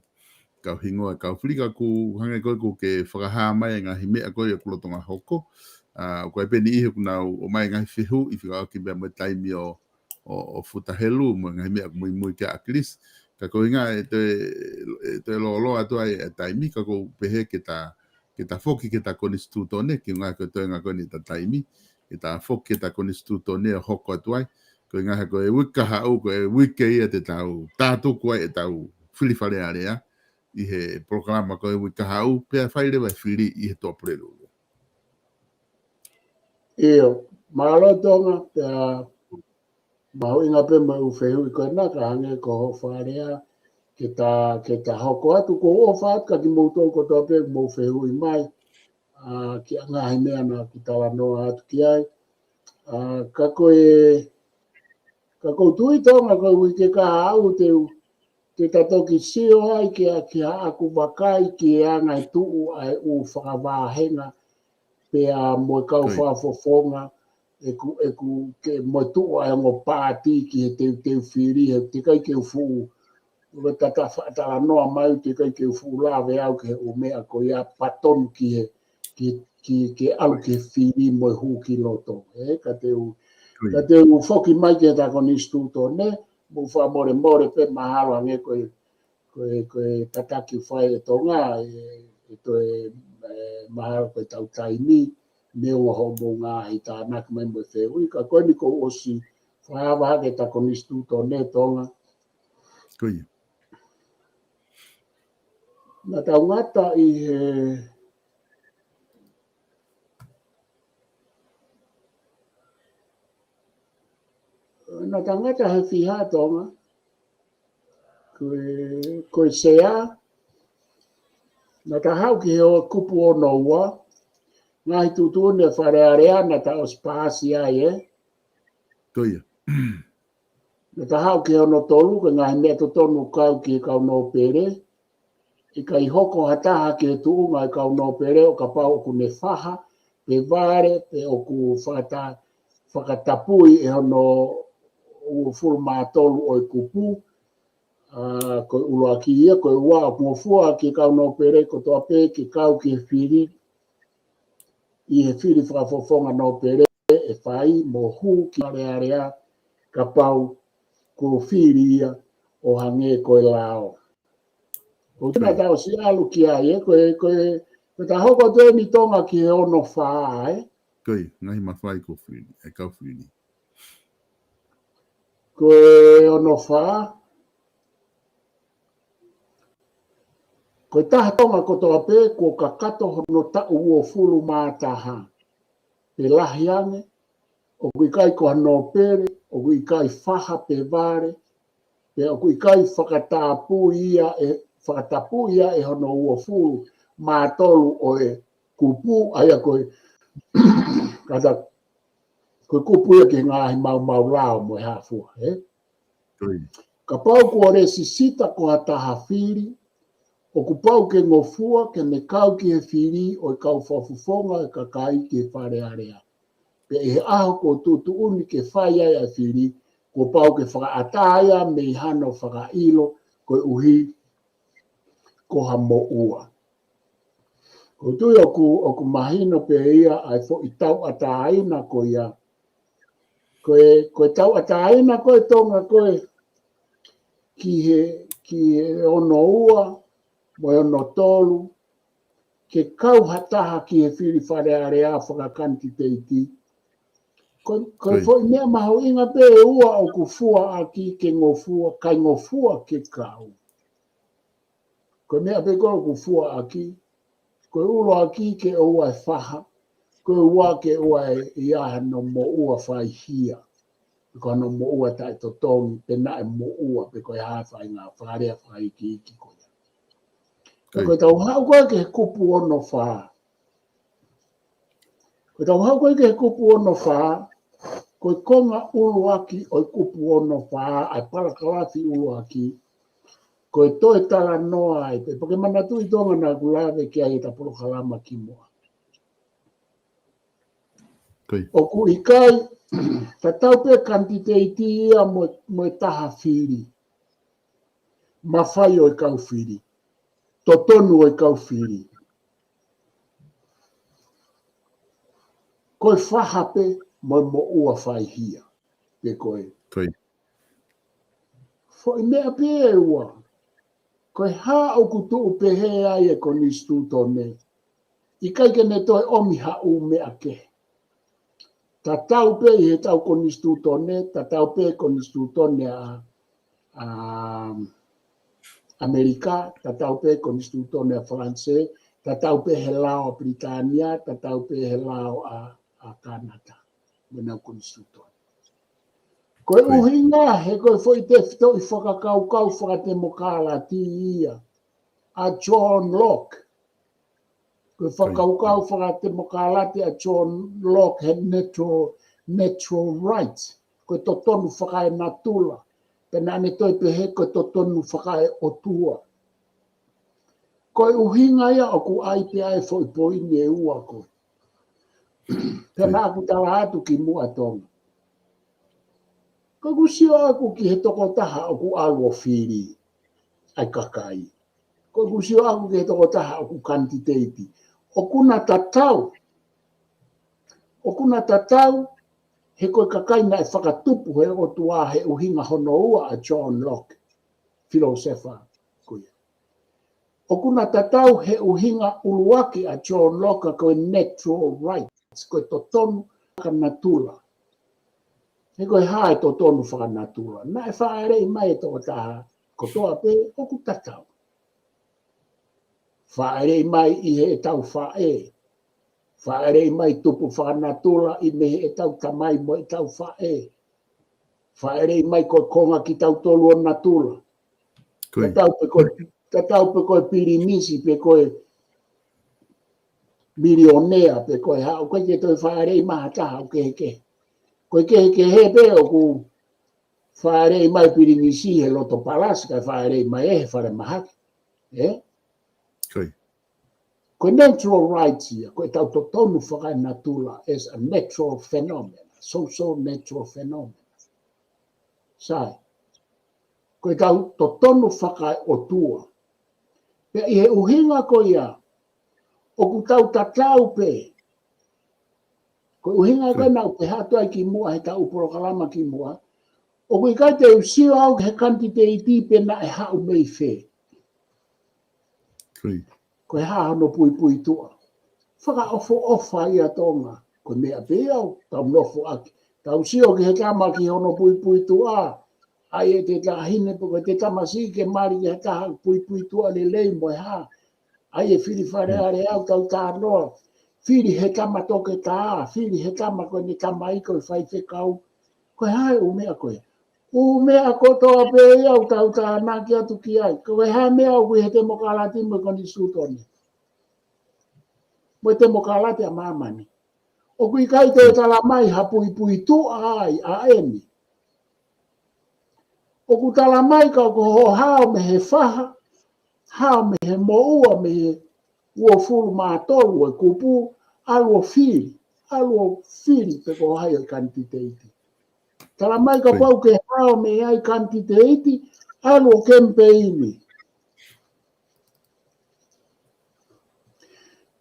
hingoa, kau whirika ku hanga koe ku ke whakaha mai ngā hi mea koe o kulotonga hoko, koe peni ihe ku nau o mai ngā whihu, I whika ki mea mai taimi o futahelu, mo ngā hi mea mui mui ke akilis, ka ko inga te lo atu ai taimi ka ko pehe ke ta foki ke ta konstituto ne ki nga ko te nga ko ni ta taimi ke ta foki ke ta konstituto ne hoko atu ai ko inga ko e wika ha o ko e wike ia te tau tatu ko e tau fili fale area I he programa ko e wika ha o pe faile vai fili I he to prelo Io, malo tonga, mau inga pe mai uwhehu I koe nā ka hange ko ho wharea ke ta hoko atu ko o whaat ka ki moutou ko tō pe mou whehu I mai ki a ngahi mea nā ki tawa noa atu ki ai. Ka koe tui tonga koe wike ka hau te tatoki sio ai ki a aku wakai ki a ngai tuu ai u whakawāhenga pe a moe kau whafofonga eku ke mo tu ai ngo pati ki te whiri te kai ke fu o tata ta no mai te kai ke fu la ve au ke o mea ko ia paton ki au ke whiri mo hu ki loto ka te u foki mai ke ta kon instituto ne mo fa more pe mahalo ange ko tata ki fai tonga to mahalo ko tau taimi me o hobo ngā I tā nak mai mo te ui ka koe ni ko osi whahawa ke ta konstituto ne tonga. Koe. Na tau ngata I he na tau ngata he whiha tonga koe sea na ta hau ki he o kupu o noua ngai tutu ne wharearea na ta o spasi ai Koe. Na ta hau ke ono tolu ke ngai mea to tonu kau ki kau no pere I kai hoko hataha ke tuu ngai kau no pere o ka pau ku ne whaha pe vare pe o ku whakatapui ono ua furu mātolu o kupu koe uloa ki ia koe ua o kumofua ki kau no pere ko toa pe ki kau ki whiri I he whiri whakafofonga no pere e whai mo hu ki area ka pau ko whiri ia o hange koe lao. O tuna tau si alu ki ai koe ta hoko te ni tonga ki he ono whaa Koe, ngahi mawhai ko whiri, e kau whiri. Koe ono whaa koe taha tonga ko toa pe ko ka kato hono ta uo fulu mātaha. Pe lahi ange, o kui kai ko hano pere, o kui kai whaha pe vare, pe o kui kai whakatapu ia e hono uo fulu mātolu o e kupu, aia koe kata koe kupu ia ki ngahi mau lao mo e hafua. Ka pau ko re sisita ko hataha whiri, o ku pau ke ngofua ke me kau ki he whiri o kau whafufonga e ka kai ki he wharearea. Pe e aho ko tutu uni ke whai ai a whiri, ko pau ke whakaataia me hano whakailo ko uhi ko ha mo ua. Ko tui o ku mahino pe ia ai fo I tau ataaina ko ia. Koe tau ataaina koe tonga koe ki he ono ua, mo ono tolu, ke kau hataha ki he whiri wharearea whakakanti teiti. Koe fo I mea maho inga pe ua o ku fua aki ke ngofua, kai ngofua ke kau. Koe mea pe koe ku fua aki, koe ulo aki ke ua e whaha, koe ua ke ua e iaha no mo ua whai hia. Koe no mo ua tai totongi, pe na e mo ua pe koe hawhai ngā wharea whai ki iki koe. Ko tau hau koe ke kupu ono wha. Ko tau hau koe ke kupu ono wha, ko konga uluaki o kupu ono wha, ai para kalafi uluaki, ko toi tala noa ai, pe pake manatu I tonga na kulave ki ai ta polo kalama ki mua. O ku ikai, ta tau pe kantiteiti ia mo taha whiri. Mawhai o I kau whiri. Totonu o I kau whiri. Koe whahape mo ua whai hia. Pe koe. Fo I mea pe e ua. Koe ha o kutu upe he ai e koni stu tone. I kai ke ne toi omi ha u mea ke. Ta tau pe I he tau koni stu tone, ta tau pe koni stu tone a Amerika, ta tau pe koni stu tone a France, ta tau pe he lao a Britania, ta tau pe he lao a Canada. Mena koni stu tone. Koe uhinga he koe foi te fito I whakakau whakatemo ti ia. A John Locke. Koe whakakau whakatemo ti a John Locke he natural rights. Koe totonu whakae natula. Pena ane toi pehe koe totonu whakae otua. Koe uhinga ia o ku ai pe ai foi poini e ua koe. Pena aku tala atu ki mua tonga. Ko kusio aku ki he toko taha o ku alua whiri ai kakai. Ko kusio aku ki he toko taha o ku kantiteiti. O kuna tatau he koe kakai na e whakatupu he o tua he uhinga hono ua a John Locke, filosofa kuia. O kuna tatau he uhinga uluaki a John Locke koe natural rights, koe totonu kanatula. He koe hae totonu whakanatula. Na e whaerei mai toko taha, ko toa pe o ku tatau. Whaerei mai I he tau whae. Whaerei mai tupu whakanatula I me he tau tamai mo I tau whae. Whaerei mai koe konga ki tau tolu o natula. Tatau pe koe pirimisi, pe koe milionea, pe koe hao. Koe ke toi whaerei maha taha o ke. Koe ke he pe o ku whaerei mai pirimisi he loto palasi, kai whaerei mai he whare mahaki. Koe natural rights ia, koe tau totonu whakai natula as a natural phenomenon, social natural phenomenon. Sai, koe tau totonu whakai o tua. Pea I he uhinga ko ia, o ku tau tatau pe. Koe uhinga koe nau pe hatua ki mua, he tau uporokalama ki mua. O kui kai te usio au he kantiteiti pe na e hau mei whe. Koe haa no pui tua. Whaka ofa ia tonga. Koe mea pe au, tau nofo aki. Tau sio ki he kama ki hono pui tua. Ai e te tahine po te tamasi ke mari he taha pui tua le lei mo ha. Ai e whiri whare are au tau tā noa. Whiri he kama toke tā, whiri he kama koe ni kama i koe whai whekau. Koe hae o mea koe. O mea kotoa pe au tau tā naki atu ki ai. Koe hae mea au he te mokalati mo koni sūtone. Mo te mokalati a mamani. O kui kai te tala mai ha pui tu ai a emi. O ku tala mai ka ko ho hao me he whaha, hao me he moua me he ua fulu mātolu e kupu, aluo whiri pe ko hai o kantiteiti. Tala mai ka pau ke hao me ai kantiteiti, aluo kempeini.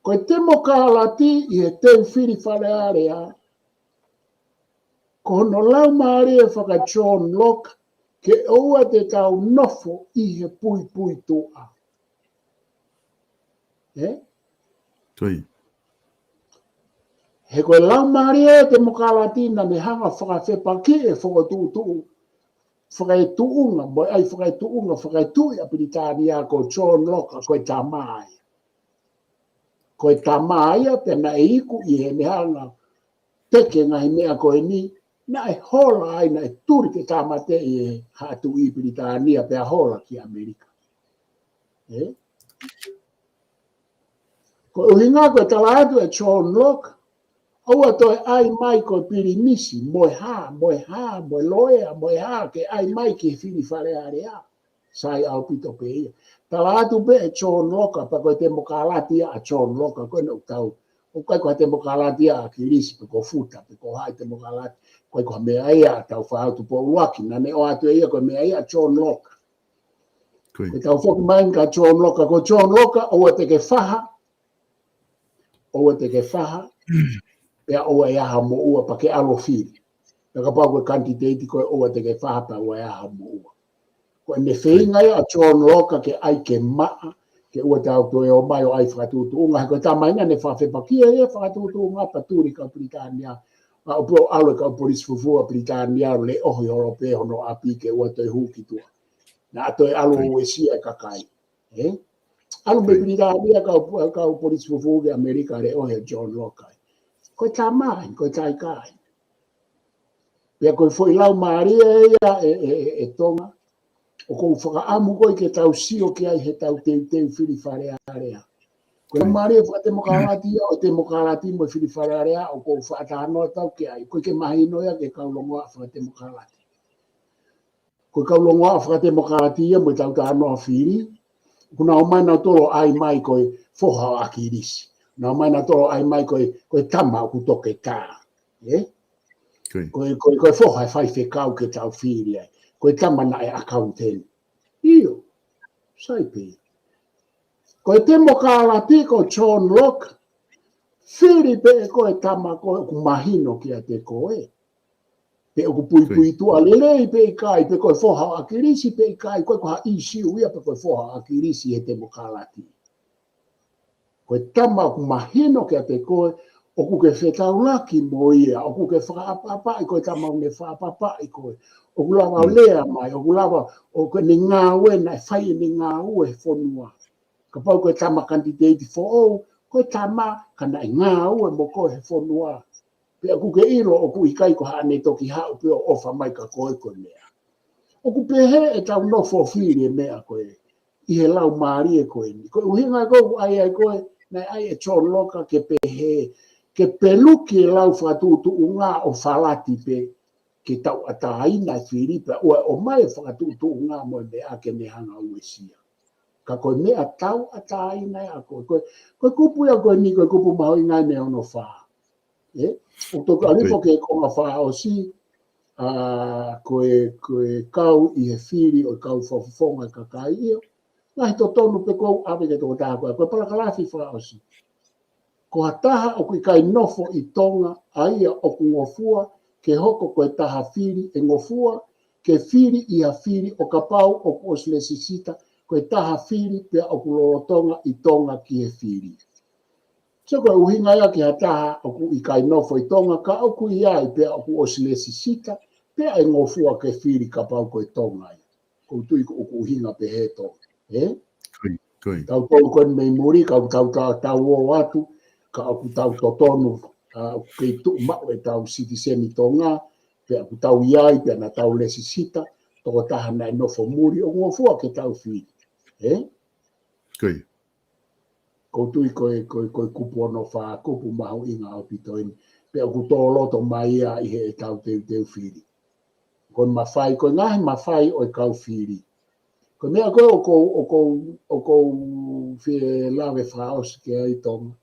Koe te mokalati I he teu whiri whare area, ko no lau maare e whaka John Locke, ke oua te tau nofo I he pui toa. He koe lau maria te mokalatina me hanga whakawhepaki e whakaituunga, mo ai whakaitui a Britania ko John Locke koe tamai. Koe tamai a pena e iku I he me hanga teke ngai mea koe ni, na e hola ai na e turi te tamate I he hatu I Britania pe a hola ki Amerika. Ko uhinga ko tala atu e John Locke. Aua toi ai mai ko pirinisi, moe loea, moe ha, ke ai mai ki whiri whare area. Sai au pito pe ia. Tala atu pe e John Locke, pa koe te mokalatia a John Locke, koe no tau. O koe te mokalatia a kirisi, pe ko futa, pe ko hai te mokalati. Koe ko mea ia, tau whahautu po uaki, na ne o atu ia, koe mea ia John Locke. Koe tau whoki mainga John Locke, ko John Locke, oua te ke whaha, pea oa ia ha mo ua pa ke alo fili. Taka pau koe kantiteiti koe oa te ke whaha pa oa ia ha mo ua. Koe ne whinga ia John Locke ke ai ke maa, ke ua tau toe o mai o ai whakatutu unga. Koe tā mainga ne whawhepakia ia whakatutu unga pa tūri ka Britania. O pio alo ka polis fufua Britania le ohi horope hono api ke ua toi huki tua. Na toi alo uesia e kakai. Alo me Britania ka polis fufua ke Amerika le ohi John Locke. Koe tā mai, koe tā ikai. Pea koe foi lau maaria ia e tonga. O kou whakaamu koe ke tau sio ki ai he tau teu whiri whare area. Koe maaria whakatemokalatia o temokalatia mo whiri whare area o kou whaatanoa tau ki ai. Koe ke mahinoia ke kaulongoa whakatemokalatia. Koe kaulongoa whakatemokalatia mo tau tānoa whiri. Kuna o mai na tolo ai mai koe whoha akirisi. Na mai na tolo ai mai koe tama ku toke tā. Koe whoha e whai whekau ke tau whiri ai. Koe tama na e accountant. Io, sai pe. Koe te mokalati ko John Locke, whiri pe e koe tama koe ku mahino ki a te koe. Pe o ku pui tua lelei pe i kai, pe koe whoha akirisi pe i kai, koe koha isi uia pe koe whoha akirisi e te mokalati. Koe tama ku mahino ki a te koe, o ku ke whetau laki mo ia, o ku ke whakaapapa i koe tama une whaapapa i koe. O ku lawa lea mai, o ku lawa o ke ni ngā ue, na e whai ni ngā ue whonua. Ka pau koe tama kandidate fo o, koe tama kana i ngā ue mo koe he whonua. Pea ku ke iro o ku ikai ko haane toki hao peo ofa mai ka koe koe mea. O ku pehe e tau no fo whiri e mea koe, i he lau maari e koe ni. Koe uhinga koe ai ai koe, na ai e John Locke ke pehe, ke peluki e lau whatutu unga o whalati pe, ke tau ataina whiri pe, o mai whakatutu unga mo e mea ke mehanga uesia. Ka koe mea tau ataina a koe, koe kupu ia koe ni koe kupu maho ingai mea ono wha. O toku alifo ke konga wha o si, koe kau i he whiri o kau whawhonga i kakai io, ngahi to tonu pe kou awe ke toko taha koe palakalafi wha o si. Ko hataha o kui kai nofo i tonga aia o ku ngofua ke hoko koe taha whiri e ngofua ke whiri i a whiri o ka pau o ku osilesisita koe taha whiri pea o ku lorotonga i tonga ki he whiri. So koe uhinga ia ki hataha o ku i kai nofo i tonga ka o ku iai pea o ku osilesisita pea e ngofua ke whiri ka pau koe tonga ia. Ko tui o ku uhinga pe he tonga. Tau tolu koe mei muri, kau tau o atu, ka aku tau totonu kei tu mau e tau citizen i tonga, pe aku tau iai, pe na tau lesisita, toko taha na nofo muri, o ngofua ke tau whiri. Koutui koe kupu ono wha, kupu mahu inga o pitoini, pe aku tō loto mai ia i he e tau teu whiri. Koe mawhai, koe ngahi mawhai o e kau whiri. Koe mea koe o kou whie lawe whaos ke ai tonga.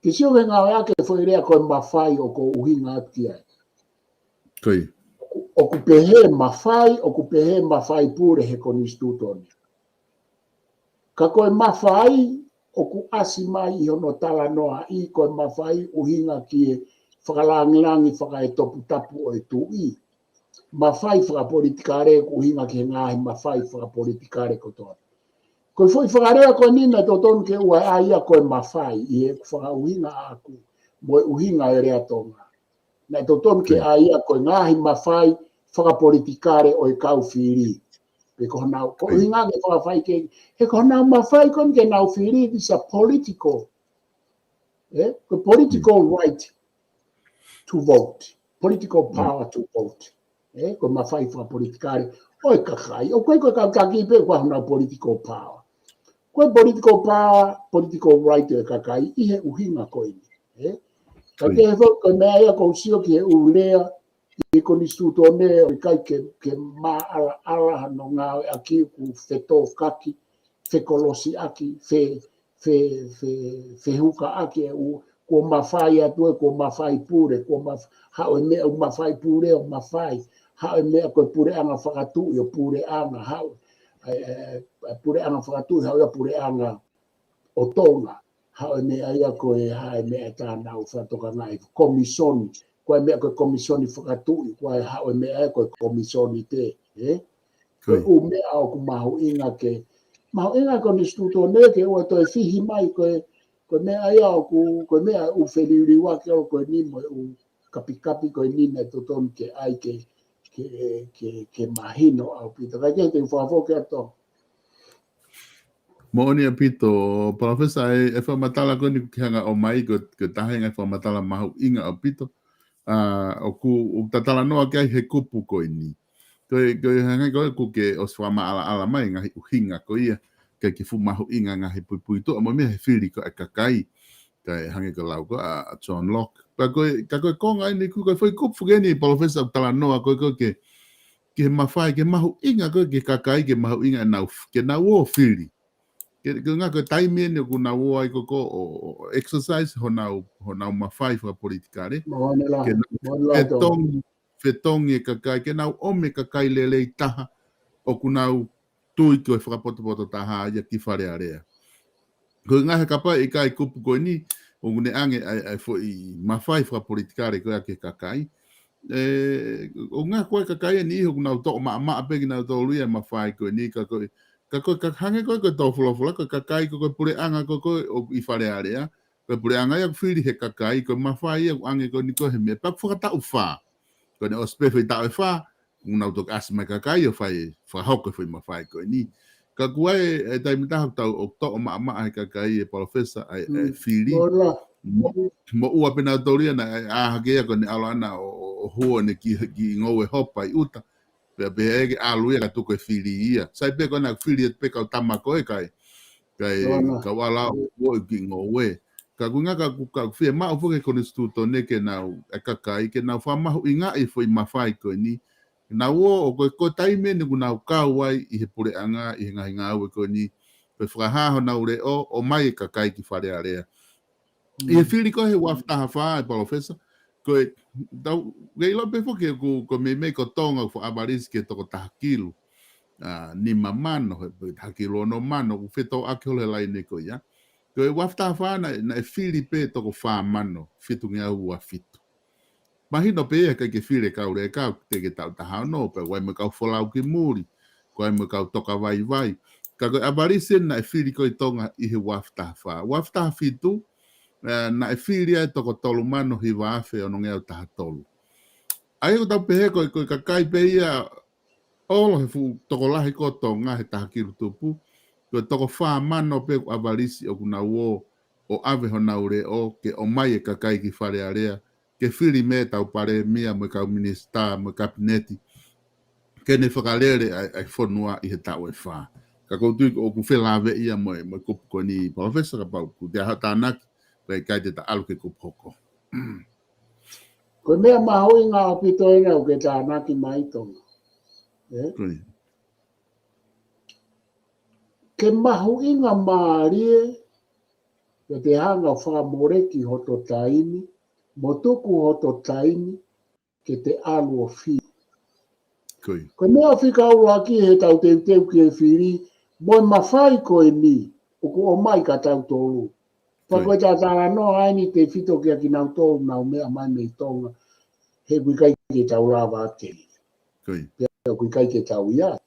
Ke sio me ngā ake whairea koe mawhai o ko uhinga ati ai. O ku pehe mawhai pure he koni stutoni. Ka koe mawhai o ku asi mai i hono tala noa i koe mawhai uhinga ki e whakalangilangi whaka e topu tapu o e tui. Mawhai whakapolitikare ku uhinga ki he ngahi mawhai whakapolitikare kotoa. Koe foi whakarea koe nina tō tonu ke ua aia koe mawhai i e whakauhinga aku mo e uhinga e rea tonga. Na tō tonu ke aia koe ngahi mawhai whakapolitikare o e kau whiri. Pe ko nau, ko uhinga ke whakawhai ke, he ko nau mawhai kon ke nau whiri, this a political, ko political right to vote, political power to vote. Ko mawhai whakapolitikare, o e kakai, o koe kau taki pe kua nau political power. Koe political writer kakai, ihe uhinga koe ni. Ka te he whau, koe mea ia kou sio ki he ulea, i koni stuto ne, o kai ke maa ala no ngā aki ku whetō kaki, whekolosi aki, whehuka aki, ko mawhai atu, ko mawhai pure, hao e mea u mawhai pure o mawhai, hao e mea koe pure anga whakatui o pure anga, hao pure anga whakatui, hao ia pure anga o tonga, hao e mea ia koe hae mea tāna o whatoka ngai, komisoni, koe mea koe komisoni whakatui, koe hao e mea koe komisoni te, koe u mea au ku mahu inga ke, mahu inga koe ni stuto neke, oe toi fihi mai koe mea ia au ku, koe mea u wheliuri wake au koe ni moe u kapi koe ni ne toton ke ai ke mahino au pita, kai kei te whaafoke ato. Mo'oni apito, Profesa e whamatala koe ni kihanga o mai ko tahenga whamatala mahu inga apito. O ku tatala noa kai he kupu koe ni. Koe hangai koe ku ke os whama ala mai ngahi uhinga ko ia. Kai ki fu mahu inga ngahi pui toa mo mea he whiri ko e kakai. Kai hangai ko lau ko a John Locke. Ka koe konga ini ku koe whai kupu geni Profesa tala noa koe ke he mawhai ke mahu inga koe ke kakai ke mahu inga ke nau o whiri. Ke ngā koe taimie ni ku nau o ai koko o exercise ho nau mawhai wha politikare. Ke nau whetongi e kakai, ke nau ome kakai lelei taha o ku nau tui koe whakapoto taha ia ki whare area. Koe ngā he kapa i kai kupu koe ni, o ngune ange ai fo i mawhai wha politikare koe ake kakai. O ngā koe kakai ni iho ku nau toko maa peki nau tō luia mawhai koe ni ka koe ka hange koe tau fulafula, ka kakai koe pure anga koe o i whare area, koe pure anga ia whiri he kakai, koe mawhai ia ange koe ni koe he mea, pak whakatau wha. Koe ne o spewe tau e wha, unau tok asma kakai o whahoko whi mawhai koe ni. Ka kuai e taimitaha tau o toko maa he kakai e Profesa e whiri. Mo ua pena tauria na ahagea koe ne alo ana o hua ne ki ngau e hopa i uta. Pe ege aluia ka tuko e whiri ia. Sai pe kona whiri e pe kau tama koe kai ka wala o ki ngowe. Ka kunga ka whie mao fuke kone stuto ne ke nau e kakai ke nau whamahu i ngā i fwoi mawhai koe ni. Nau o koe taime ni ku nau kauai i he pure anga i he ngahi ngā ue koe ni. Pe whakahaho nau re o mai e kakai ki whare area. I he whiri koe he waftaha whaa e Profesa. Koe, kei lope fuke ko me ko tonga fo abarisi ke toko tahakilu. Ni mamano, tahakilu no mano, ku whetau ake hole lai ne ko ia. Koe wafta whana na e whiri pe toko wha mano, whitu ngā ua whitu. Mahino pe ea kai ke whiri kaure e kau, te ke tau tahao no, pe wai me kau wholau ki muri, koe me kau toka vai. Ka koe abarisi na e whiri koe tonga i he wafta wha. Wafta whitu, na e whiri ai toko tolu mano hi waafe o nongea taha tolu. Ai o tau pehe koe kakai pe ia olo he fu toko lahi koto ngā he taha kiru tupu. Koe toko wha mano pe ku avarisi o kuna uo o ave ho naure o ke o mai e kakai ki whare area. Ke whiri me tau pare mea mo kau minista, mo kabineti. Ke ne whakalere ai whanua i he tau e wha. Ka koutu o ku whelave ia mo kupu koe ni Profesa ka pau ku te hatanaki. Kai te ta alu ke kupoko. Koe mea maho i ngā pito e ngau ke tānaki mai tonga. Ke maho i ngā maarie ke te hanga whamoreki hoto taimi, motuku hoto taimi ke te alu o whi. Koe mea whika ua ki he tau teu ki e whiri, moi mawhai koe ni, o mai ka tau tolu. Pakoe tātara no aini te whito kia ki nau tōu nau mea mai mei tonga. He kui kai ke tau rāwa ate. Pea kui kai ke tau ia.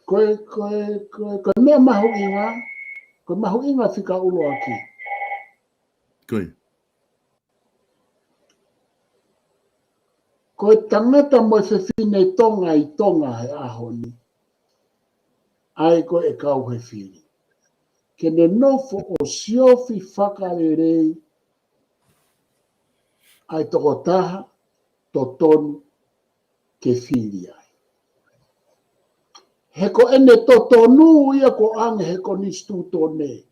Koe mea mahu inga. Koe mahu inga whika ulo aki. Koe tangata mo se whine tonga i tonga he ahoni. Ai koe e kau he whiri. Ke ne nofo o siofi whakarerei ai toko taha to tonu ke whiri ai. He ko ene totonu ia ko ange he ko nistu tone.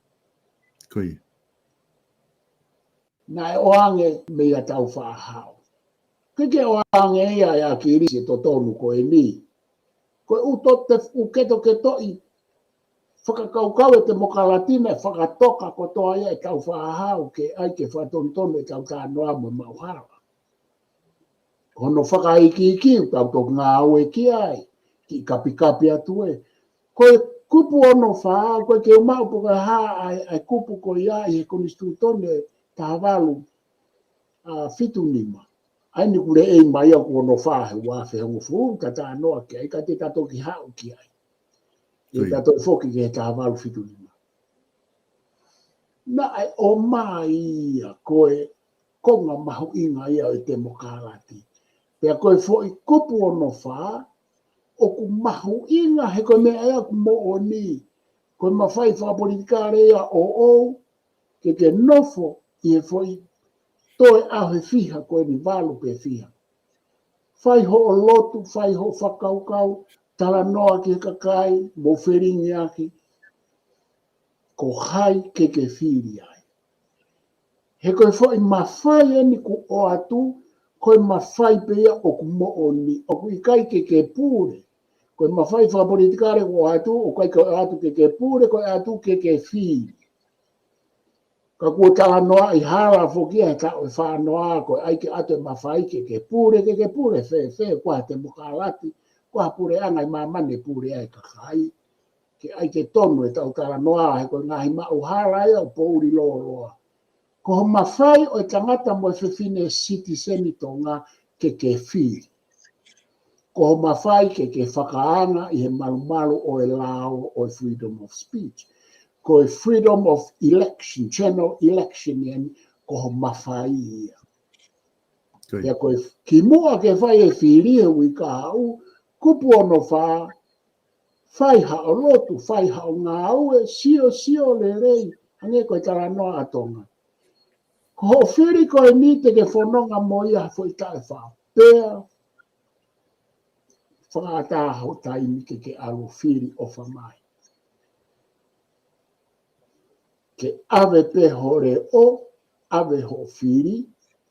Koi. Na e o ange me ia tau whaahau. Kike o ange ia ki risi totonu ko e ni. Ko uketo ke toi. Whakakaukau e te mokalatina e whakatoka ko toa ia e tau whaahau ke ai ke whatontonu e tau tānoa mo mauhara. Hono whakaiki tau tō ngā au e ki ai. Ki kapi atu e. Koe kupu ono wha, koe ke umau puka ha ai kupu ko ia i he konistu tone ta walu fitu nima. Ai ni kure e mai au ono wha he wafe hongo fu, ta tā noa ki ai, ka te tato ki hao ki ai. E tato foki ke ta walu fitu nima. Na ai o mai ia koe konga mahu inga ia o te mokarati. Pea koe fo i kupu ono wha, o ku mahu inga he koe mea ea ku mo o ni. Koe mawhai whapolitikare ia o ke nofo i he foi toe au he fiha koe ni walu pe fiha. Whai ho o lotu, whai ho whakaukau, tala noa ki he kakai, mo whiringi aki, ko hai ke whiri ai. He koe foi mawhai eni ku o atu, koe mawhai pe ia o ku mo o ni, o ku ikai ke pūre. Koe mawhai whapolitikare ko atu, o kai ko atu ke pūre, koe atu ke whiri. Ka kua tala noa i hara fokia he tau e whanoa koe ai ke atu e mawhai ke pūre, ke pūre kua te mukalati, kua pūre anga i mamane pūre ai ka kai. Ke ai ke tonu e tau tala noa he koe ngahi mau hara ia o pouri loa. Ko mawhai o e tangata mo e whiwhine citizeni tonga ke whiri. Ko mawhai ke whakaanga i he malumalu o e lao o e freedom of speech. Ko e freedom of election, general election yen, ko mawhai ia. Ia ko ki mua ke whai e whiri e ui ka hau, kupu ono wha, whai hao lotu, whai hao ngā au e sio le rei, hange koe tala noa atonga. Ko ho whiri ko e ni te ke whanonga mo ia fo i tae wha, pēr, whakata hau taimi ke alu whiri o whamai. Ke ave pe hore o, ave ho whiri,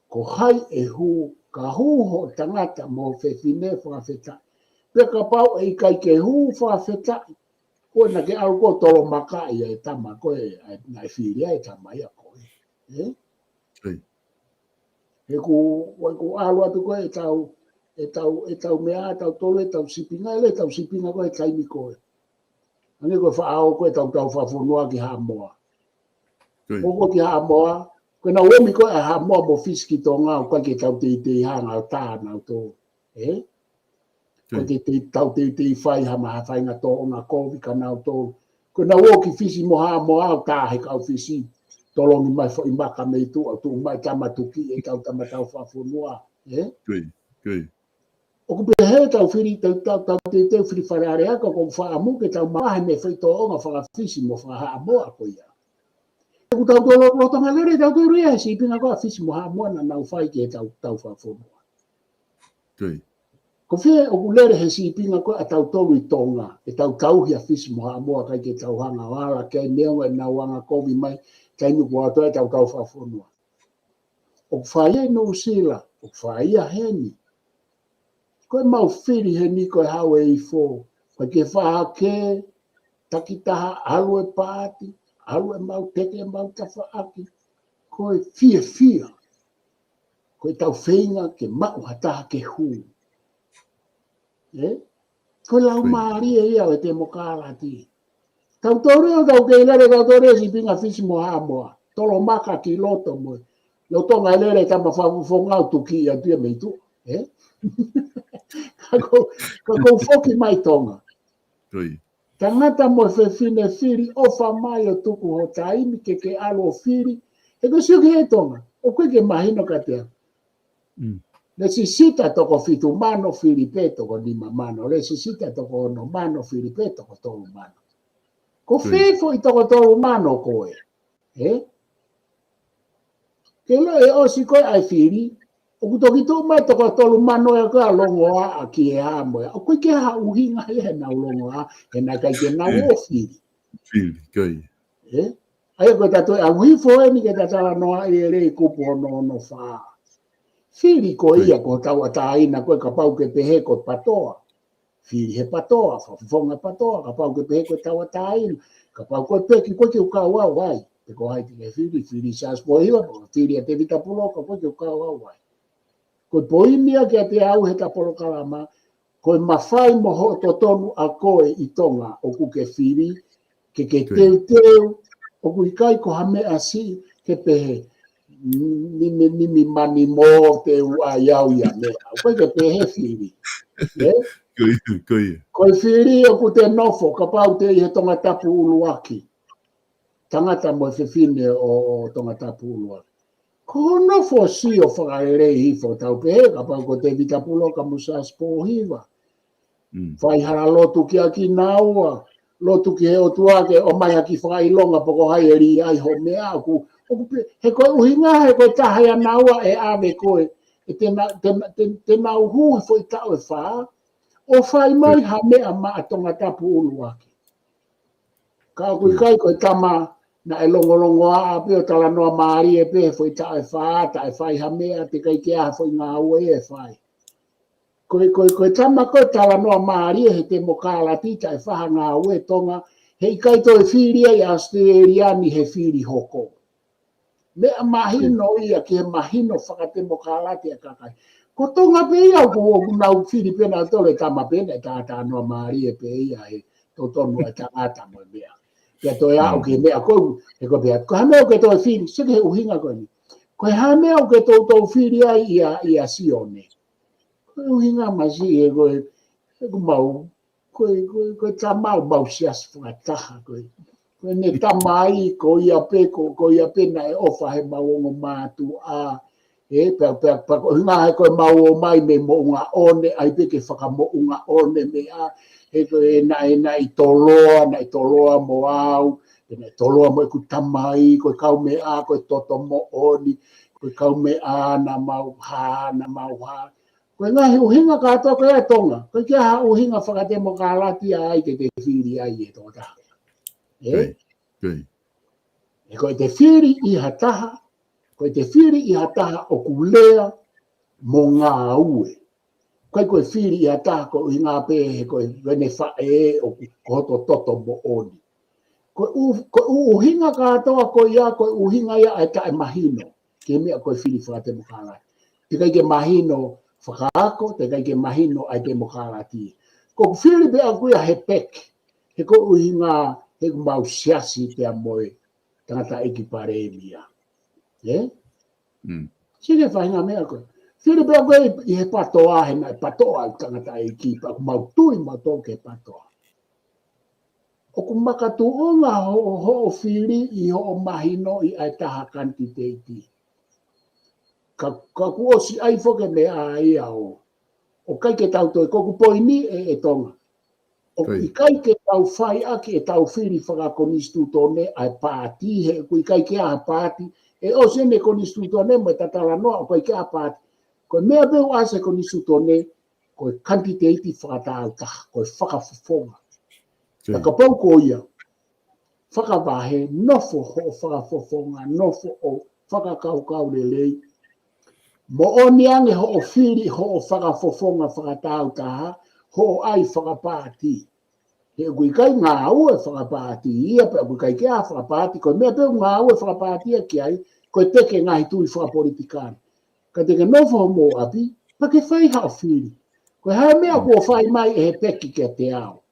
ko hai e hu, ka hu ho tangata mo whiwhine whawhetai. Pe ka pau e kai ke hu whawhetai. Koe na ke alu ko tolo makai e tama koe, nai whiri e tama ia koe. He ku alu atu koe e tau mea, tau tole, tau sipinga, ele tau sipinga koe taimi koe. Ane koe whaao koe tau whawhunua ki haa moa. Koko ki haa moa, koe na uomi koe a haa moa mo fiski tō ngā, koe ke tau te hanga o tā nau tō. Koe te tau te whai hama hawhai ngā tō o ngā kōwi ka nau tō. Koe na uo ki fisi mo haa moa au tā he kau fisi. Tolongi mai fo i maka mei tu, au tu mai tamatuki e tau tamatau whawhunua. O ku pehe tau whiri, tau te whiri wharare aka, ko whaamu ke tau mahe me whaito o ngā whakawhisi mo whaha moa ko ia. Ku tau tolo rotonga lere, tau tau rea si pinga koa whisi mo haa moa na nau whai ke tau whawhunua. Ko whie o ku lere he si pinga koa a tau tau i tonga, e tau hia whisi mo haa moa kai ke tau hanga wala, kei neo e nau anga kovi mai, kei nuku ato e tau whawhunua. O whai e no sila, o whai a heni. Koe mau whiri he ni koe hau e i fō. Koe ke whaha ke, takitaha alu e pāti, alu e mau teke e mau tawhaaki. Koe whia. Koe tau whainga ke mau hataha ke hū. Koe lau maari e ia e te mokarati. Tau tōreo tau kei lere, tau tōreo si pinga whisi mo haa moa. Tolo maka ki loto moe. Loto ngai lere tama whangau tuki ia tia mei tu. Kako foki mai tonga. Tangata mo whiwhine whiri o whamai o tuku ho taimi ke alo whiri. E ko siuki he tonga. O koe ke mahino ka tea. Le si sita toko fitu mano whiri pe toko lima mano. Le si sita toko ono mano whiri pe toko tolu mano. Ko whifo i toko tolu mano koe. Ke lo e osi koe ai whiri. O kutoki tō mai toko tolu mano e ka longo a ki e a moe. O koe ke ha uhinga he na longo a he na kai ke na o fili. Fili, kai. Ai koe tato e ahui foe ni ke tatara noa e rei kupu ono ono wha. Fili ko ia ko tau a taina koe ka pau ke pehe ko patoa. Fili he patoa, whafonga patoa, ka pau ke pehe ko tau a taina. Ka pau koe peki koe ke uka wau wai. Te ko hai te fili sa spo hiwa, fili a te vita pulo ka koe ke uka wau wai. Koe poinia ke te au he ta polo kalama, koe mawhai moho to tonu a koe I tonga o ku ke fili, ke teu, o ku ikai ko hame asi ke pehe, nimi mani mo te ua iau ia mea. Koe ke pehe fili. Koe fili o ku te nofo, ka pau te I he tonga tapu uluaki. Tangata mo se fine o tonga tapu uluaki. Ko no fo si o whakaere I fo tau pehe, ka pau ko te vita pulo ka musa spo hiwa. Whai hara lotu ki a ki naua, lotu ki he o tuake o mai aki whakailonga poko hai e ri ai ho mea aku. He koe uhinga he koe tahaya naua e ave koe, e te nau hu fo I tau e wha, o whai mai ha mea ma a tonga tapu uluaki. Ka kui kai koe tama, na e longolongo a pe o tala noa maari e pe foi ta e whai ha mea te kai ke a foi ngā ue e whai. Koe tama koe tala noa maari e he te mokala tita e whaha ngā ue tonga he I kai toi whiria I Australiani he whiri hoko. Mea mahino ia ki he mahino whakate mokala te a kakai. Ko tonga pe ia ko nau whiri pena tole tama pena e tā noa maari e pe ia he tonu e tangata mo mea. Kia toi au ke mea kou, e ko pia, ko hamea o ke toi whiri, seke he uhinga koe ni. Ko hamea o ke tau whiri ai I a sione. Ko uhinga masi e koe, e ko mau, koe ta mau sias whakataha koe. Koe ne tamai, ko ia pe, ko ia pe na e ofa he maongo mātu a, pia, uhinga he koe mau o mai me mo unga one, ai pe ke whakamo unga one me a, e na I toloa mo au, na I toloa mo ku tamai, koe kau me a, koe toto mo oni, koe kau me a na mau ha. Koe ngahi uhinga katoa koe e tonga, koe kia ha uhinga whakate mo ka lati ai ke te whiri ai e tō taha. E koe te whiri I hataha, koe te whiri I hataha o kulea mo ngā ue. Koe whiri I hataha ko I ngā pehe koe wene whae o koto toto mo oni. Koe uhinga katoa koe ia, koe uhinga ia e tae mahino. Ke mea koe whiri whakate mo ka lati. Te kai ke mahino whakaako, te kai ke mahino ai te mo ka lati. Ko whiri bea kuia he pek, he ko uhinga, he mau siasi te a moe, tangata eki pare e mia. Sike whainga mea koe. Whiri bea koe I he patoa, he mai patoa tangata eki, pa mau tui mau toke patoa. O ku makatu o ngā ho whiri I ho mahino I ai taha kantiteiti. Ka kuosi ai whoke me a ia o. O kai ke tau toi koku poini e tonga. O I kai ke tau whai aki e tau whiri whakakonistu tone ai pāti he kui kai ke aha pāti. E o sene konistu tone mo e tatala noa o kai ke aha pāti. Koe mea beu ase konistu tone koe kantiteiti whakatau taha, koe whakafofonga. Na ka pau ko ia, whakawahe, nofo ho whakafofonga, nofo o whakakaukau le lei. Mo o niange ho o whiri ho o whakafofonga whakatau taha, ho ai whakapāti. He kui kai ngā ue whakapāti ia, pe kui kai kia whakapāti, koe mea peu ngā ue whakapāti a ki ai, koe teke ngahi tui whakapolitikani. Ka teke nofo mo api, pa ke whai hao whiri. Koe hae mea kua whai mai e he peki kia te ao.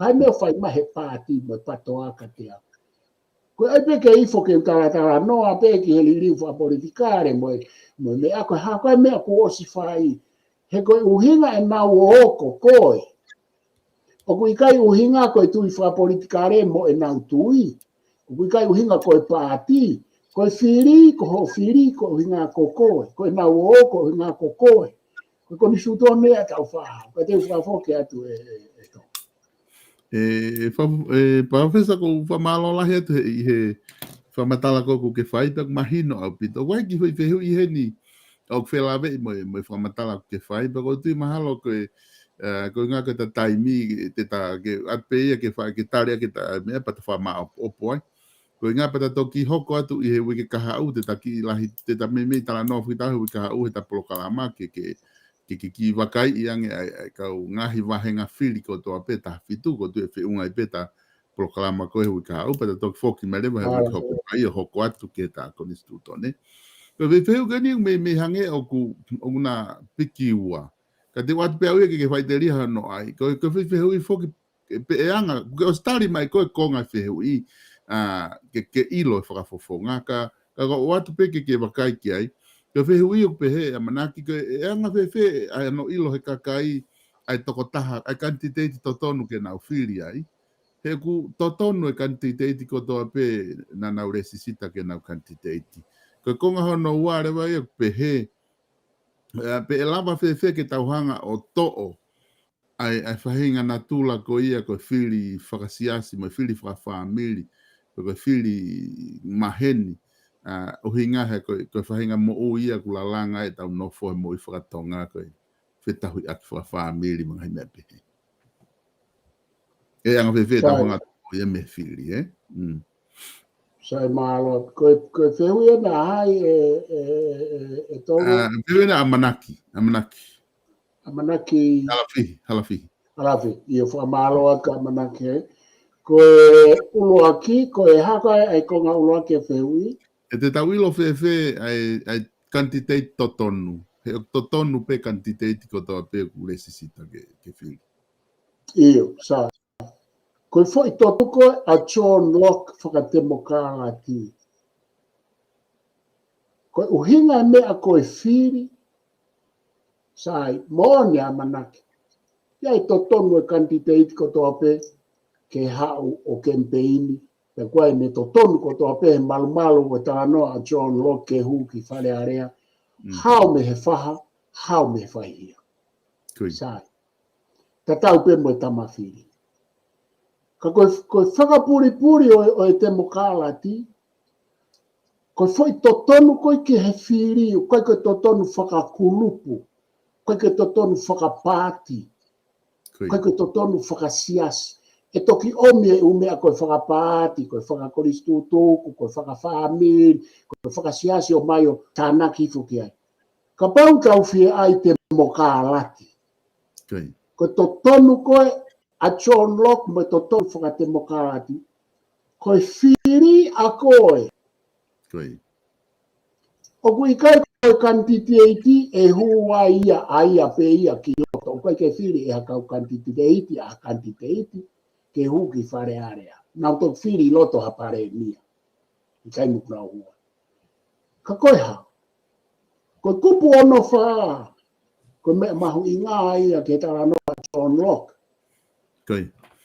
Hai mea whai mai he pāti mo patoa ka te ao. Koe ai peke ifo ke utaratara noa peki he liriu whapolitikare mo mea koe haa koe mea kua osi whai. He koe uhinga e mau o oko koe. O kui kai uhinga koe tui whapolitikare mo e nau tui. O kui kai uhinga koe pāti. Koe whiri, ko ho whiri, ko uhinga ko koe. Koe nau o oko uhinga ko koe. Koe koni suto mea tau wha. Koe te whafoke atu Profesa ko whamalola he atu he whamatala ko ke whai tak mahino au pito. Wai ki hui whehu I he ni o whelave mo whamatala ke whai, pa ko tui mahalo koe ko ngā ke ta taimi te ta ke atpeia ke whai ke tarea ke ta mea pa ta whamao opo ai. Ko ngā pa ta toki hoko atu i he wike kaha au te ta ki lahi te ta me tala no whitahu wike kaha au he ta polokalama ke ki wakai i ange ai kau ngahi wahenga whiri ko toa peta whitu ko tue whiunga i peta polokalama koe hui kaha au pa ta toki whoki mai lewa he wike hoko ai hoko atu ke ta konistu tone. Ko whiwhiu gani me hange o kuna piki ua. Ka te watu pia uia ke whai te riha no ai. Ko whiwhiu i whoki pe e anga. Ko o stari mai koe konga whiwhiu i ke ilo e whakafofonga. Ka watu pe ke wakai ki ai. Ko whiwhiu i o pe he a manaki ko e anga whiwhiu ai no ilo he kakai ai toko taha. Ai kantiteiti totonu ke nau whiri ai. He ku totonu e kantiteiti ko toa pe na nau resisita ke nau kantiteiti. Ko konga hono ua rewa i o pe he. Pe e lava whiwhiu ke tauhanga o to'o. Ai whahinga na tula ko ia ko whiri whakasiasi, mo whiri whakawhamiri, ko whiri maheni. O hinga he ko whahinga mo o ia kula langa e tau nofo he mo i whakatonga ko whetahui aki whakawhamiri mga himea pehe. E anga whiwhiu tauhanga o ia me whiri, eh? Sai malo, koe whiwhiu na hai e togo? Whiwhiu na amanaki. Amanaki. Halafihi. Halafi, ia whamaloa ka amanaki. Koe uluaki, koe haka ai konga uluaki e whiwhiu. E te tauilo whiwhiu ai kantiteiti totonu. He totonu pe kantiteiti ko toa pe kuresisita ke whiwhiu. Iyo, sa. Koe fo i totu koe a John Locke whakatemokanga ti. Koe uhinga mea koe whiri, sai, moone a manaki. Iai totonu e kantiteiti ko toa pe ke hau o kempeini. Pe koe me totonu ko toa pe he malumalu o tānoa a John Locke ke huki whare area. Hau me he whaha, hau me he whaihia. Sai. Tatau pe mo e tamawhiri. Ka koe whakapuri o e te mokala ti, koe foi totonu koe ki he whiri, koe totonu whakakulupu, koe totonu whakapāti, koe totonu whakasiasi. E toki omi e umea koe whakapāti, koe whakakoristu tōku, koe whakawhamiri, koe whakasiasi o mai o tānaki fuki ai. Ka pau kau whie ai te mokala ti. Koe totonu koe a John Locke me totonu whakatemokala koe whiri a koe. O kui kai koe kantiteiti e hua ia aia pe ia ki oto. O koe ke whiri e hakau kantiteiti a kantiteiti ke huki whare area. Nau tō whiri loto hapare mia. I kai mukna hua. Ka koe ha. Koe kupu ono wha. Koe me mahu i ngā ia ke tara noa John Locke.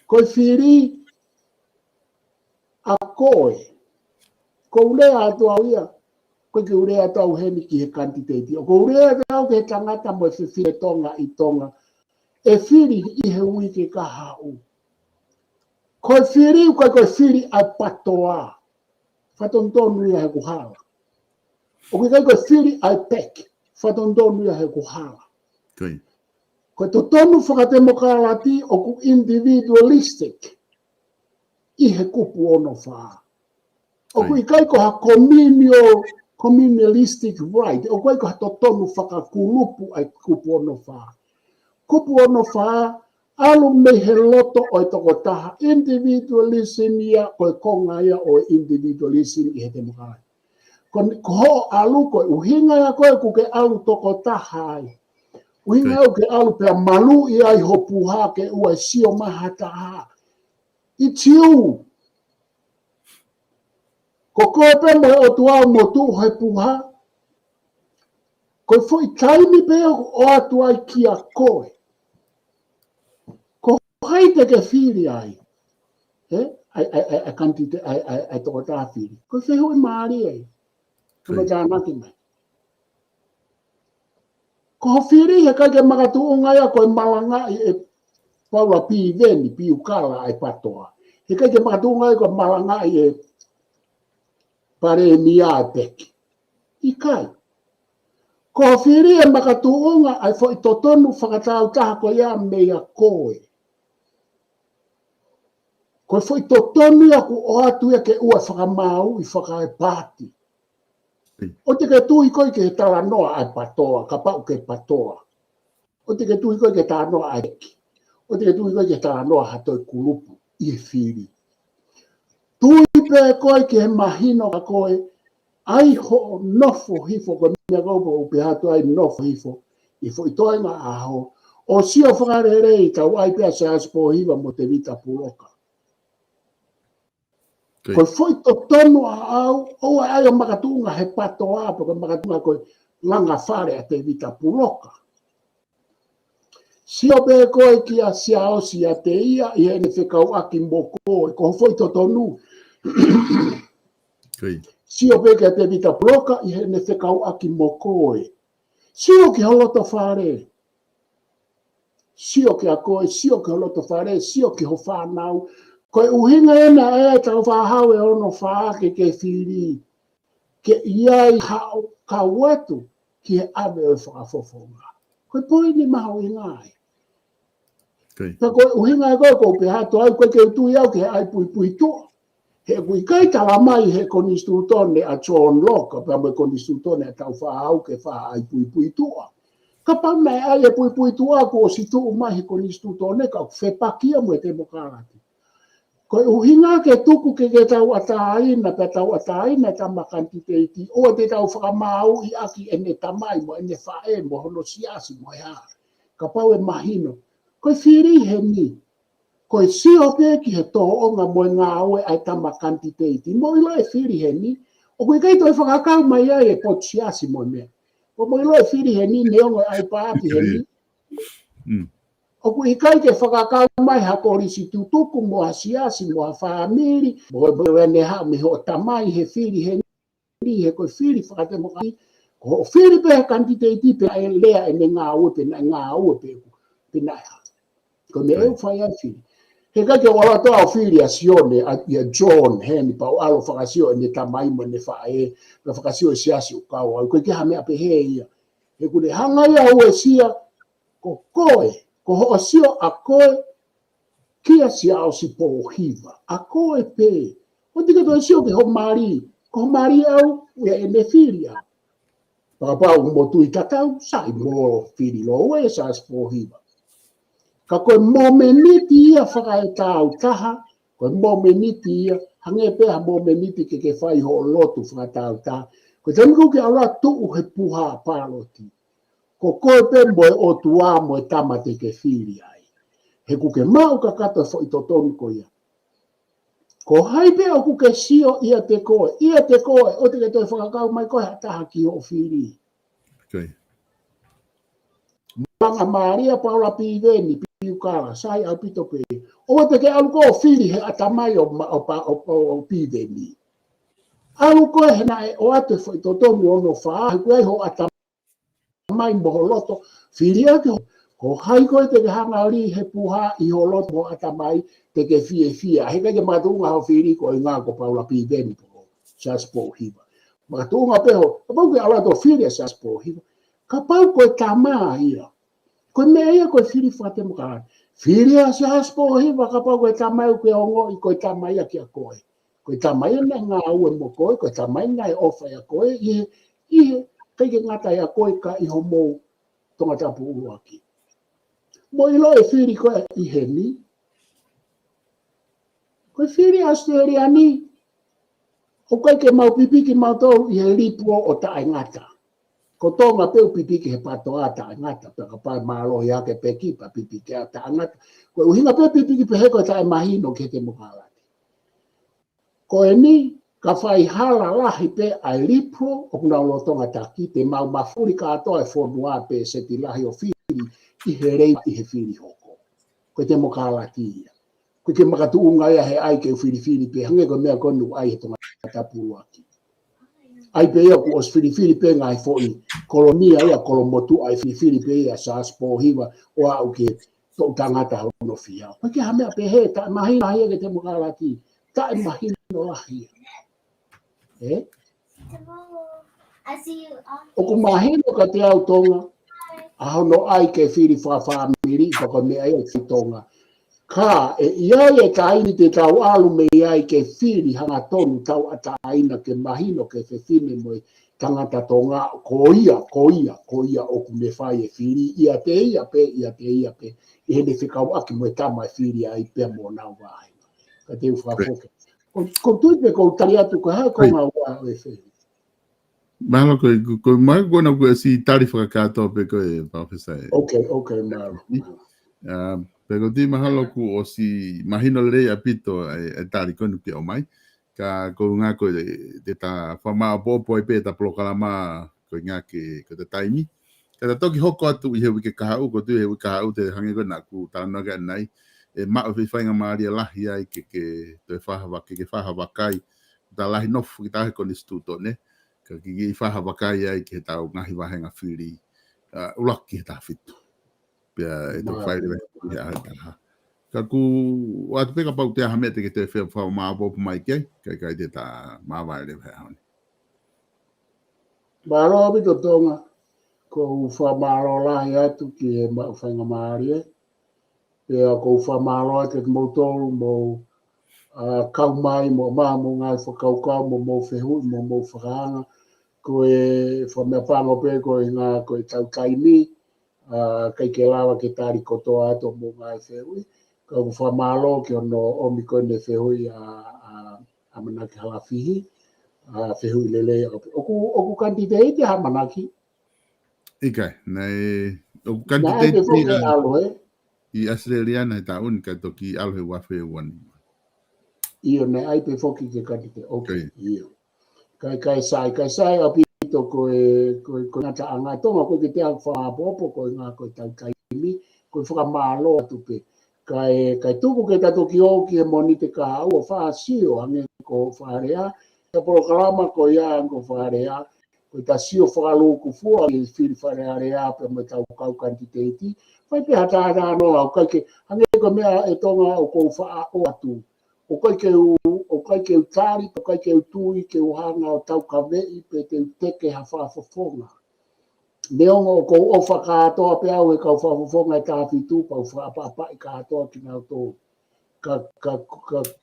Koe whiri a koe. Ko urea atu au ia. Koe ke urea atu au heni ki he kantiteiti. O ko urea atu au ke tangata mo e whiwhire tonga i tonga. E whiri i he ui ke kaha u. Koe whiri koe whiri a patoa. Whatontonu ia he kuhala. O koe whiri a pek. Whatontonu ia he kuhala. Koe totonu whakatemokala ti o ku individualistic. I he kupu ono wha. O kui kai ko ha communalistic right. O kui ko ha totonu whakakulupu ai kupu ono wha. Kupu ono wha, alu me he loto o toko taha. Individualism ia, koe konga ia o individualism i he temokala. Ko ho alu koe, uhinga ia koe kuke alu toko taha ai. Uhinga au ke alu pia malu i ai hopuha ke ua sio mahata ha. I tiu. Ko koe pembe o tuau mo tu hoi puha. Koe foi taimi pe o atu ai ki a koe. Ko haite ke whiri ai. Ai kantite, ai toko tā whiri. Koe whehui maari ai. Koe tānaki mai. Ko whiri he kai ke makatu o ngai koe malanga i e paula pi veni, pi ukala ai patoa. He kai ke makatu o ngai koe malanga i e pare mia peki. I kai. Ko whiri e makatuunga ai fo i totonu whakatau taha ko ia mea koe. Ko fo i totonu ia ku o atu ia ke ua whakamau i whakae pāti. O te ke tui koe ke tala noa ai patoa, ka pau ke patoa. O te ke tui koe ke tala noa ai eki. O te ke tui koe ke tala noa hatoi kulupu i e whiri. Tui pe koe ke he mahino ka koe, ai ho nofo hifo ko mea kopo upe hatu ai nofo hifo i fo i toenga aho o sio whakarere i tau ai pia se aspo hiva mo te vita puloka. Ko foi to tonu au o ai o makatunga he pato a ko makatunga ko langa fare a te vita puloka. Sio be koe ki a siao si a te ia i ene whekau aki mboko ko foi to tonu. Sio pe ke te vita puloka i ene whekau aki mboko sio ke holoto whare. Sio ke a koe, sio ke holoto whare, sio ke ho whanau. Koe uhinga ena e tau whahau e ono whaake ke whiri. Ke iai hao ka wetu ki he ave o whakafofonga. Koe poi ni maho i ngai. Ka koe uhinga e koe ko pe hato au koe ke utui au ke ai pui pui tua. He kui kai tala mai he konistutone a John Locke, pa me konistutone a tau whahau ke wha ai pui pui tua. Ka pa me ai e pui pui tua ko si tu mai he konistutone ka whepakia mo e te mokarati. Ko uhinga ke tuku ke tau ataina pe tau ataina ta makantiteiti o te tau whakamau i aki ene tamai mo ene whae mo hono siasi mo ea. Ka pau e mahino. Ko whiri he ni. Ko sio pe ki he toonga mo ngā aue ai ta makantiteiti. Mo ilo e whiri he ni. O koe kei toi whakakau mai ai e pot siasi mo mea. O mo ilo e whiri he ni neongo ai paati he ni. O kui kai ke whakakau mai hakori si tutuku mo a siasi mo a whaamiri, mo e wene ha me ho tamai he whiri he ni, he koe whiri whakate mo kai, ko whiri pe kantiteiti pe e lea e ne ngā ue pe ngā ue pe nai ha. Ko me eu whai ai whiri. He kai ke wala toa o whiri a sione, a John Henry pau alo whakasio e ne tamai mo ne whae, na whakasio e siasi o kau, au koe ke hame ape he ia. He kune hanga ia ue sia, ko koe, ko ho sio a koe kia sia o si po hiva a koe pe o tika to sio ke ho mari au e ne filia pa mo tu i tatau sai mo fili lo e sa po hiva ka koe momeniti ia whaka e tau taha koe momeniti ia hange pe ha momeniti ke whai ho lotu whaka tau taha koe tamiku ke ala tu he puha paloti ko koe pe mo e o tua mo e tamate ke filia he kuke mau ka kata fo i totonu ko ia. Ko hai pe o kuke sio ia te koe, o te ke toi whakakau mai koe hataha ki ho whiri. Manga Maria Paula Piveni, Piukara, sai au pito pe. O te ke alu ko whiri he atamai o Piveni. Alu koe he na e o ate fo i totonu ono wha, he koe ho atamai moho loto, whiri ake ho. Ko hai koe te ke hanga ri he puha i ho loto mo atamai te ke fia. He ke matunga ho whiri ko i ngā ko Paula Piveni po saspo hiva. Matunga peho, ka pau ke ala to whiri a saspo hiva. Ka pau koe tamaa ia. Koe mea ia koe whiri whate mo ka whiri a saspo hiva ka pau koe tamai koe ongo i koe tamai a kia koe. Koe tamai na ngā ue mo koe, koe tamai na e ofa ia koe. Ihe, kei ke ngata ia koe ka iho mou tonga tapu uaki. Mo ilo e whiri koe i he ni. Koe whiri Australia ni. O koe ke mau pipiki mau tau i he lipuo o tae ngata. Ko tonga peu pipiki he pato a tae ngata. Peka pai malo i ake peki pa pipiki a tae ngata. Koe uhinga peu pipiki pe he koe tae mahino ke te mokalati. Koe ni ka whai hala lahi pe ai lipuo o kuna ulo tonga taki. Te mau mafuri ka atoa e whonua pe se ti lahi o whiri. I he rei i he whiri hoko. Koe te mokalati ia. Koe ke makatuunga ia he ai ke whiri pe hange koe mea konu ai he tonga tapuru aki. Ai pe ia ku os whiri pe ngai fo i kolonia ia kolomotu ai whiri pe ia sa aspo hiva o au ke tau tangata hono fia. Koe ke hamea pe he ta mahina ia ke te mokalati. Ta mahina lahi. O ku mahino ka te au tonga. A hono ai ke whiri whamiri pa ko me ai o tonga. Ka ia e taini te tau alu me ai ke whiri hanga tonu tau ataina ke mahino ke whine mo tangata tonga ko ia o ku me whai e whiri ia te ia pe i hene whikau aki mo tama e whiri ai pe mo nau vai. Ka te uwhafoke. Ko tui pe ko tari atu ko hao ko ngā wā o e whiri. Mahalo ko mai kona ko si tari whakakato pe ko e Professor. Okay, malo. Pero di mahalo ku o si mahino le apito e tari konu ke o mai. Ka ko ngā ko te ta whama popo e pe ta plokalama ko ngā ke te taimi. Ka ta toki hoko atu i hewi ke kahau, ko tu hewi kahau te hange ko nā ku tāna ka nai. E mao whainga maaria lahi ai ke te whahawakai. Ta lahi nofu ki tahe koni stuto ne. Ka ki whahawakai ai ke tau ngahi wahenga whiri. Ulaki he tā whitu. Pia e tō whaere e ahataha. Ka ku watu peka pau te ahamete ke te whao maapopu mai kei. Kai te tā maawaere whai haone. Maro abi to tonga. Ko wha maro lahi atu ki e whainga maarie. Pia ko wha maro atu ki mautoru mo kau mai mo maa mo ngai whakaukau mo whehui mo whakaanga. Ko e whamea whango pe ko e ngā ko e tau kaimi. Kai ke lawa ke tari kotoa ato mo ngai whehui. Ka wha malo ki ono omi koe ne whehui a manaki halawhihi. Whehui lele. Oku kanti te iti ha manaki. Ikai, nei oku kanti Na ai te whoke alo I Australiana he tā unika toki alohe wafe wani. Io ne ai pe whoki ke kanti te okay. Io. Kai sai a pito ko ngata anga tonga ko ke te a whaapopo ko ngā ko tau kaimi ko whakamalo atu pe. Kai tuku ke tato ki o ki e moni te kaha ua whaasio hange ko whaarea. Ka porokalama ko ia ko whaarea. Ko ta sio whakalo ku fua i whiri whaarea pe mo tau kau kanti te iti. Whai pe hata no au kai ke hange ko mea e tonga o ko wha o atu. O kai ke u tari, o kai ke u tui, ke u hanga o tau ka vei pe te teke ha whaafofonga. Neonga o kou o whakatoa pe au e kau whaafofonga e tāwhitu pa u whaapapa i katoa ki ngau tō.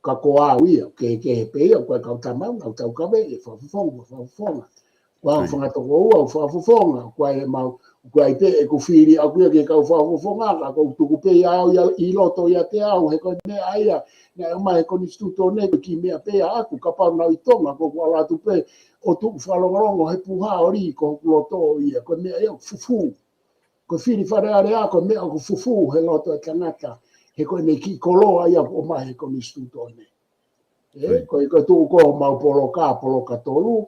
Ka koa uia, ke he pei au kai kau tamau, au tau ka vei e whaafofonga. Wao whangatoko ua o whaafofonga, koe mau, koe te e ku whiri au kuia ke kau whaafofonga, ka kou tuku pei au i loto ia te au, he koe ne aia, ne o mai ko ni stuto ne ki mea pe aku ka pa na i tonga ko ala tu pe o tu whalongorongo he puha ori ko loto ia ko mea e fufu ko whiri whareare a ko mea ko fufu he loto e tangata he ko ne ki koloa ia o mai ko ni stuto ne ko tu ko mau poloka tolu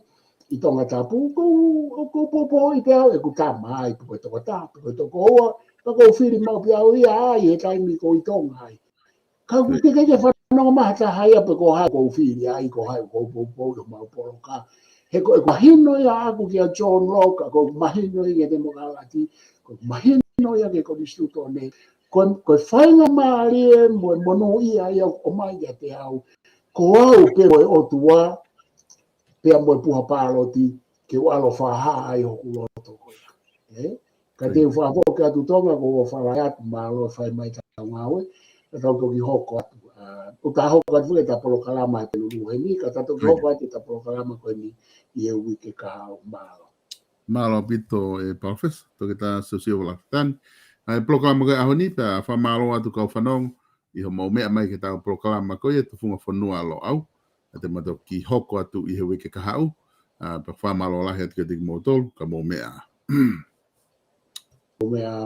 i tonga tapu ko popo i te au e ku ta mai ko to ta ko to ko whiri mau pia ia ai he taimi ko i tonga ai ka ku te ke no mata haia pe ko ha ko whiri ai ko ha ko mau poloka he ko mahino ia aku ki a John Locke ko mahino ia de mogalati ko mahino ia ke ko distuto ne ko whainga maari mo mono ia o mai ia te au ko au pe o tua pe mo puha paloti ke walo faha ai o loto ko ka te fa po ka tu tonga ko fa ya malo fa mai ta ngawe ka ko ki hoko o ka hoko ka fule ta polokalama te lulu he ni ka ta to hoko ate ta polokalama ko ni i e wiki ka malo. Malo pito e Professor, to kita sosio la tan. Ai polokalama ka ahoni pa fa malo atu ka fanong i ho mau mea mai ke ta polokalama ko e tu funga fonua lo au. Ate mato ki hoko atu i he wiki ka hau. Pa fa malo la het ke dik motol ka mau mea. Mea